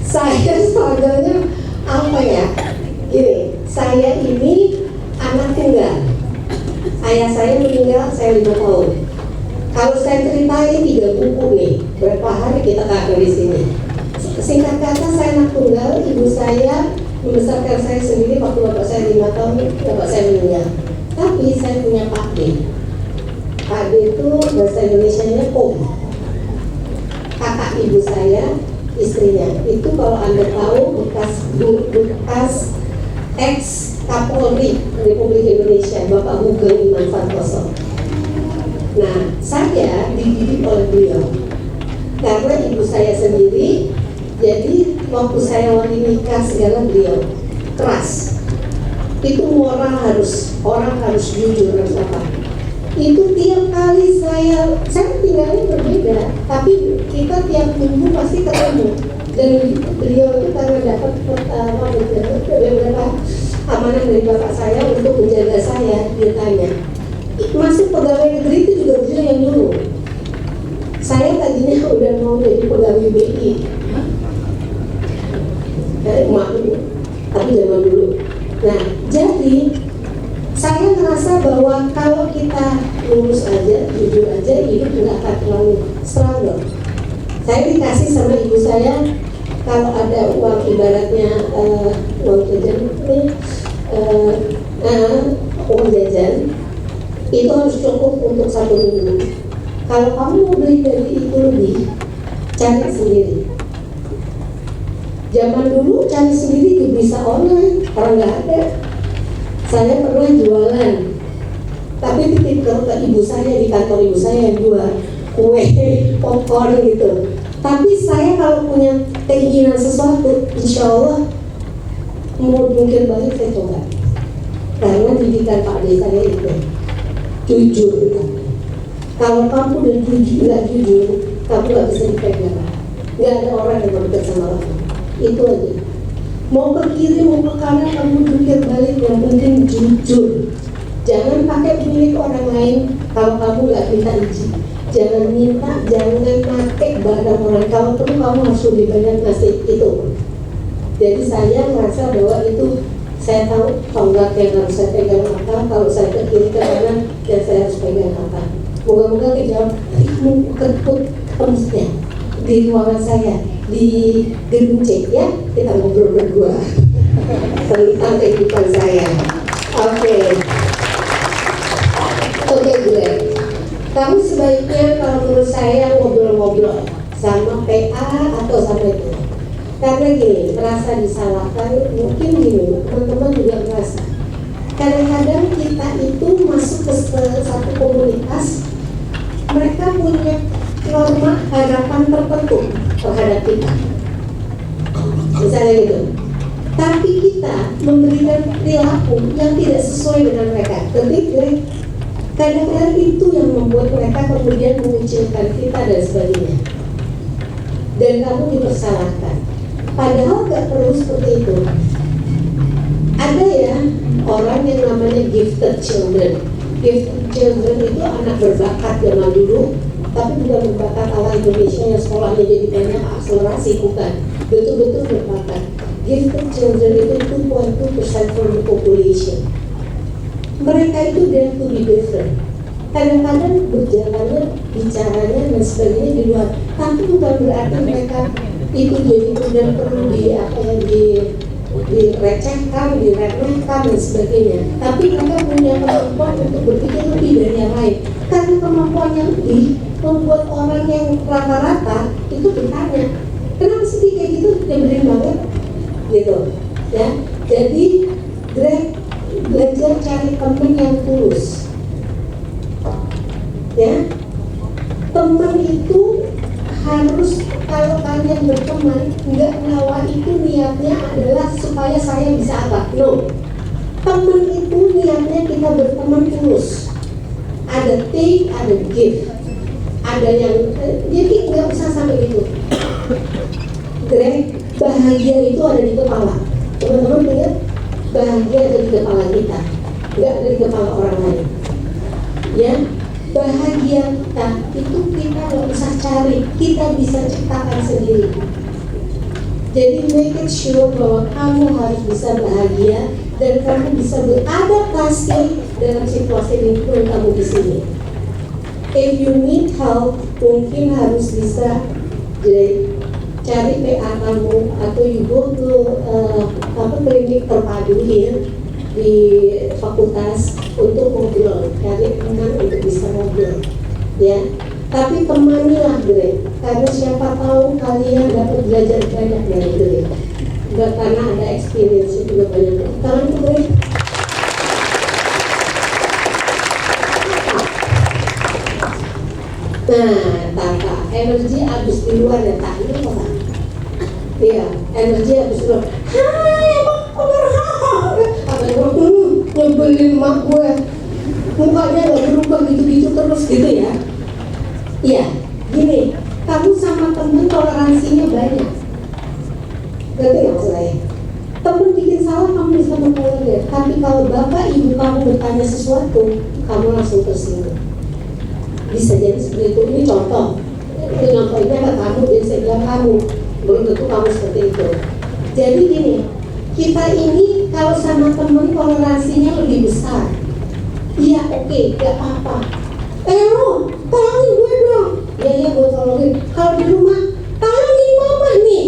Saya struggle-nya apa ya? Gini, saya ini anak tunggal. Ayah saya meninggal, saya 5 tahun. Kalau saya ceritain 3 buku nih, berapa hari kita kagak di sini. Singkat kata, saya anak tunggal, ibu saya membesarkan saya sendiri waktu bapak saya 5 tahun, bapak saya meninggal. Tapi saya punya Pak D. Pak D itu bahasa Indonesianya Om. Kakak ibu saya, istrinya. Itu kalau Anda tahu bekas ex Kapolri Republik Indonesia, Bapak Hugeng Iman Santoso. Nah, saya dididik oleh beliau karena ibu saya sendiri. Jadi waktu saya wali nikah segala beliau keras. Itu orang harus jujur, harus apa. Itu tiap kali saya tinggalnya berbeda, tapi kita tiap minggu pasti ketemu. Dan beliau itu karena dapat beberapa amanah dari bapak saya untuk menjaga saya, dia tanya, masuk pegawai negeri itu juga beliau yang dulu. Saya tadinya udah mau jadi pegawai BI, tapi zaman dulu. Nah, jadi saya merasa bahwa kalau kita lurus aja, jujur aja, hidup nggak akan terlalu struggle. Saya dikasih sama ibu saya, kalau ada uang ibaratnya uang jajan uang jajan itu harus cukup untuk 1 minggu. Kalau kamu mau beli dari itu lebih, cari sendiri. Zaman dulu cari sendiri bisa online, orang nggak ada. Saya pernah jualan, tapi titip ke ibu saya di kantor ibu saya yang jual kue, popcorn gitu. Tapi saya kalau punya keinginan sesuatu, insya Allah mau mungkin balik saya coba. Karena didikan Pak D saya itu jujur. Kalau kamu udah nggak jujur, kamu nggak bisa dipegang. Nggak ada orang yang mau dekat sama kamu. Itu aja. Mau ke kiri, mau ke kanan, kamu jungkir balik, yang penting jujur. Jangan pakai milik orang lain kalau kamu nggak minta izin. Jangan minta, jangan pakai barang orang. Kalau perlu kamu harus lebih banyak ngasih itu. Jadi saya merasa bahwa itu saya tahu tonggak yang harus saya pegang apa, kalau saya ke kiri ke kanan, dan saya harus pegang apa. Moga-moga kejawab, ketemu di ruangan saya di gedung C ya, kita ngobrol berdua tentang kehidupan saya. Oke, gue. Kamu sebaiknya kalau menurut saya ngobrol-ngobrol sama PA atau sama itu. Karena gini, merasa disalahkan, mungkin gini, teman-teman juga merasa. Kadang-kadang kita itu masuk ke satu komunitas, mereka punya norma harapan tertentu terhadap kita, misalnya gitu. Tapi kita memberikan perilaku yang tidak sesuai dengan mereka. Jadi kadang-kadang itu yang membuat mereka kemudian mengucilkan kita dan sebagainya. Dan kamu dipersalahkan. Padahal gak perlu seperti itu. Ada ya orang yang namanya gifted children. Gifted children itu anak berbakat zaman dulu, tapi bukan berbakat ala Indonesia yang sekolahnya jadi banyak akselerasi, bukan. Betul-betul berbakat. Gifted children itu 2.2% from the population. Mereka itu dare to be different. Kadang-kadang berjalannya, bicaranya dan sebagainya di luar. Tapi bukan berarti mereka itu jadi kemudian perlu direcehkan, diremehkan dan sebagainya. Tapi mereka punya kemampuan untuk berpikir lebih dari yang lain. Karena kemampuan yang lebih membuat orang yang rata-rata itu bertanya, kenapa sih kayak gitu, nyebelin banget, gitu, ya. Jadi belajar cari teman yang tulus, ya. Teman itu harus, kalau kalian berteman, nggak nawa itu niatnya adalah supaya saya bisa apa? No. Teman itu niatnya kita berteman tulus. Ada take, ada give. Ada yang, jadi nggak usah sampai gitu. Greg, bahagia itu ada di kepala. Teman-teman ingat, bahagia ada di kepala kita, nggak ada di kepala orang lain. Ya. Bahagia kita itu kita nggak usah cari, kita bisa ciptakan sendiri. Jadi make it sure bahwa kamu harus bisa bahagia dan kamu bisa beradaptasi dalam situasi lingkungan kamu di sini. If you need help, mungkin harus bisa cari PA kamu atau you go to klinik terpadu ya di fakultas untuk ngobrol, cari teman untuk bisa ngobrol, ya. Tapi temanilah Greg, karena siapa tahu kalian dapat belajar banyak dari Greg. Enggak, karena ada experience juga banyak. Kalian tuh Greg. Nah, Tata, energi habis di luar ya, tak ini apa? Iya, energi habis di luar. Hai, nyebelin mak gue, mukanya gak berubah gitu-gitu terus gitu ya. Iya, gini, kamu sama temen toleransinya banyak. Ngerti gak maksudnya? Temen bikin salah kamu bisa mentolerir. Tapi kalau bapak ibu kamu bertanya sesuatu, kamu langsung tersinggung. Bisa jadi seperti itu. Ini contoh. Itu nyontohnya ke kamu, jadi saya bilang kamu. Belum tentu kamu seperti itu. Jadi gini, kita ini kalau sama temen toleransinya lebih besar. Iya, oke, gak apa-apa. Lo, tolongin gue dong. Iya, gue tolongin. Kalau di rumah, tolongin mama nih.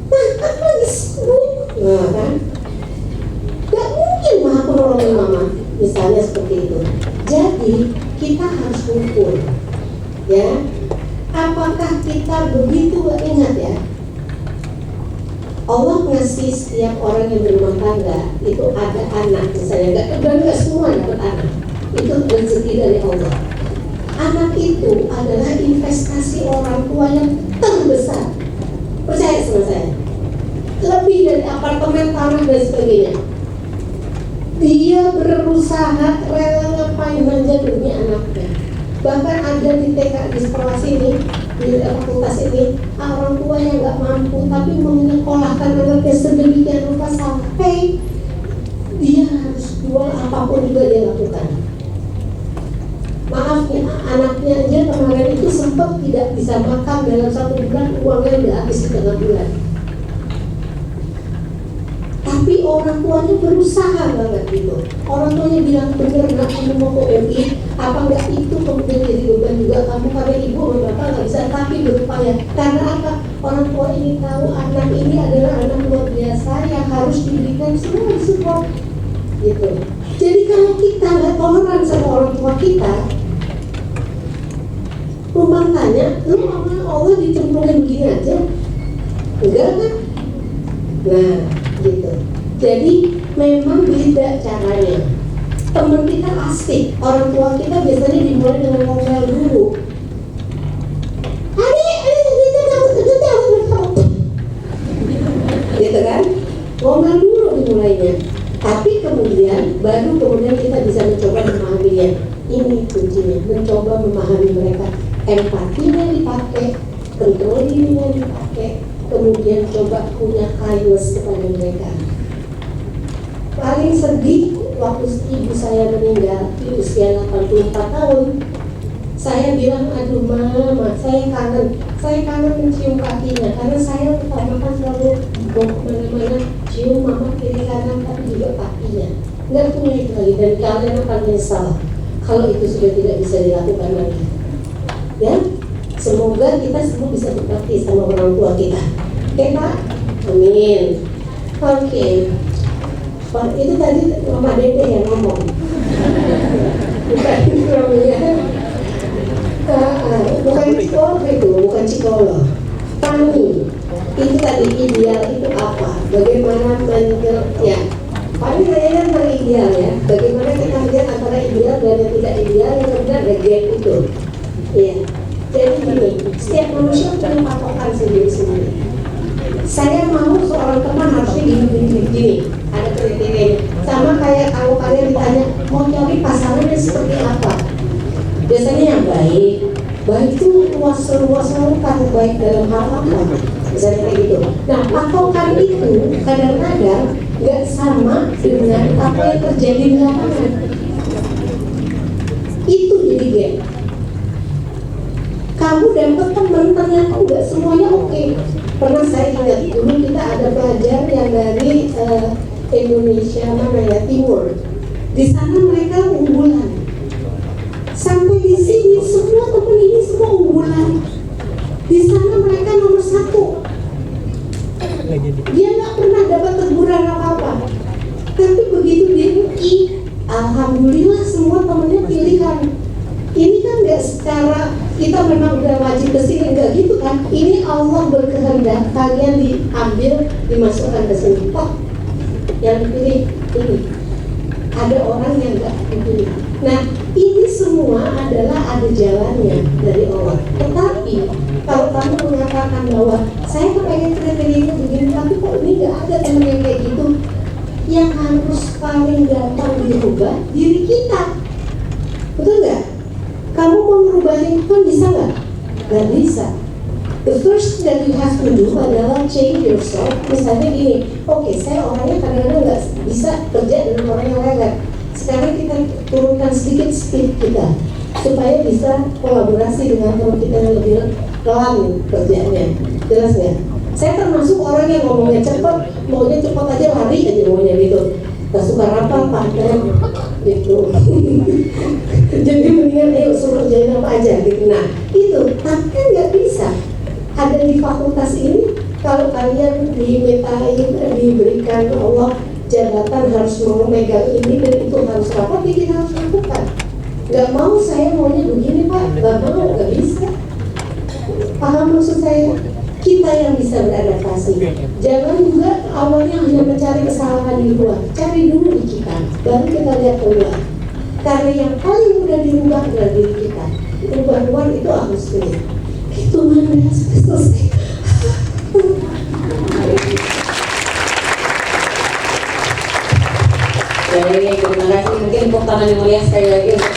Mah, aku lagi sibuk. Nah, kan? Gak mungkin mah aku nolongin mama. Misalnya seperti itu. Jadi, kita harus ukur. Ya, apakah kita begitu ingat ya? Allah ngasih setiap orang yang berumah tangga itu ada anak, misalnya nggak semua dapat anak, itu rezeki dari Allah. Anak itu adalah investasi orang tua yang terbesar. Percaya sama saya, lebih dari apartemen, tanah dan sebagainya. Dia berusaha rela ngapain aja demi anaknya. Bahkan ada di TK di sekolah sini, di fakultas ini, orang tua yang nggak mampu tapi menyekolahkan anaknya sedemikian rupa sampai dia harus jual apapun juga dia lakukan. Maaf ya, anaknya aja kemarin itu sempat tidak bisa makan dalam 1 bulan, uangnya udah habis di tengah bulan. Tapi orang tuanya berusaha banget gitu. Orang tuanya bilang bener nak kamu mau ke UI, apa enggak itu kemudian jadi beban juga kamu karena ibu sama bapak nggak bisa, tapi berupaya. Karena apa? Orang tua ini tahu anak ini adalah anak luar biasa yang harus diberikan semua support gitu. Jadi kalau kita nggak toleran sama orang tua kita, rumah tanya, lu sama Allah dicemplungin begini aja, enggak kan? Nah, gitu. Jadi memang beda caranya. Teman kita asik, orang tua kita biasanya dimulai dengan ngomel dulu. Gitu kan? Ngomel dulu dimulainya. Tapi kemudian, baru kemudian kita bisa mencoba memahaminya. Ini kuncinya, mencoba memahami mereka. Empatinya dipakai, kontrol dirinya dipakai, kemudian coba punya kindness kepada mereka. Paling sedih waktu ibu saya meninggal di usia 84 tahun. Saya bilang, aduh mama, saya kangen mencium kakinya, karena saya utamakan selalu mau kemana-mana cium mama kiri kanan, tapi juga kakinya. Nggak punya itu lagi, dan kalian akan menyesal kalau itu sudah tidak bisa dilakukan lagi. Ya, semoga kita semua bisa berbakti sama orang tua kita. Oke Pak? Amin. Oke. Pak, itu tadi Mama Dede yang ngomong. Bukan suaminya. Bukan psikolog itu, bukan psikolog. Kami itu tadi ideal itu apa? Bagaimana ya? Paling saya tentang ideal ya. Bagaimana kita melihat antara ideal dan yang tidak ideal, yang kemudian ada gap itu. Ya. Jadi gini, setiap manusia punya patokan sendiri-sendiri. Saya mau seorang teman harusnya gini, ada kriteria. Sama kayak kalau kalian ditanya mau cari pasangan yang seperti apa, biasanya yang baik itu luas lautan, baik dalam hal apa, misalnya kayak gitu. Nah, patokan itu kadang-kadang nggak sama dengan apa yang terjadi di lapangan. Itu jadi gap. Kamu dapat teman ternyata nggak semuanya oke. Pernah saya ingat dulu kita ada pelajar yang dari Indonesia mana ya, Timur. Di sana mereka unggulan. Sampai di sini semua teman ini semua unggulan. Di sana mereka nomor 1. Dia nggak pernah dapat teguran apa-apa. Tapi begitu di UI, alhamdulillah semua temannya pilihan. Ini kan nggak secara kita memang udah wajib kesini, nggak gitu kan? Ini Allah berkehendak kalian diambil, dimasukkan ke sini. Kok yang dipilih ini? Ada orang yang nggak dipilih. Nah, ini semua adalah ada jalannya dari Allah. Tetapi kalau kamu mengatakan bahwa saya kepengen kriterianya begini, tapi kok ini nggak ada teman yang kayak gitu, yang harus paling gampang dirubah diri kita, betul nggak? Kamu mau merubah lingkungan bisa nggak? Nggak bisa. The first that you have to do adalah change yourself. Misalnya gini, oke, saya orangnya kadang-kadang nggak bisa kerja dengan orang yang lewat. Sekarang kita turunkan sedikit speed kita supaya bisa kolaborasi dengan teman kita yang lebih pelan kerjanya. Jelas nggak? Saya termasuk orang yang ngomongnya cepat, maunya cepat aja, lari aja maunya gitu. Gak suka rapal, paten gitu. Jadi mendingan ayo suruh kerjain apa aja gitu. Nah itu, tapi kan nggak bisa. Ada di fakultas ini, kalau kalian dimintain, diberikan Allah jabatan harus mau megang ini dan itu harus rapat, kita harus lakukan. Gak mau saya maunya begini Pak, gak mau, gak bisa. Paham maksud saya? Kita yang bisa beradaptasi. Jangan juga awalnya hanya mencari kesalahan di luar. Cari dulu di kita, baru kita lihat keluar. Karena yang paling mudah dirubah adalah diri kita. Rubah luar itu harus sulit. Itu mana selesai. Baik, terima kasih. Mungkin tepuk tangan yang mulia sekali lagi untuk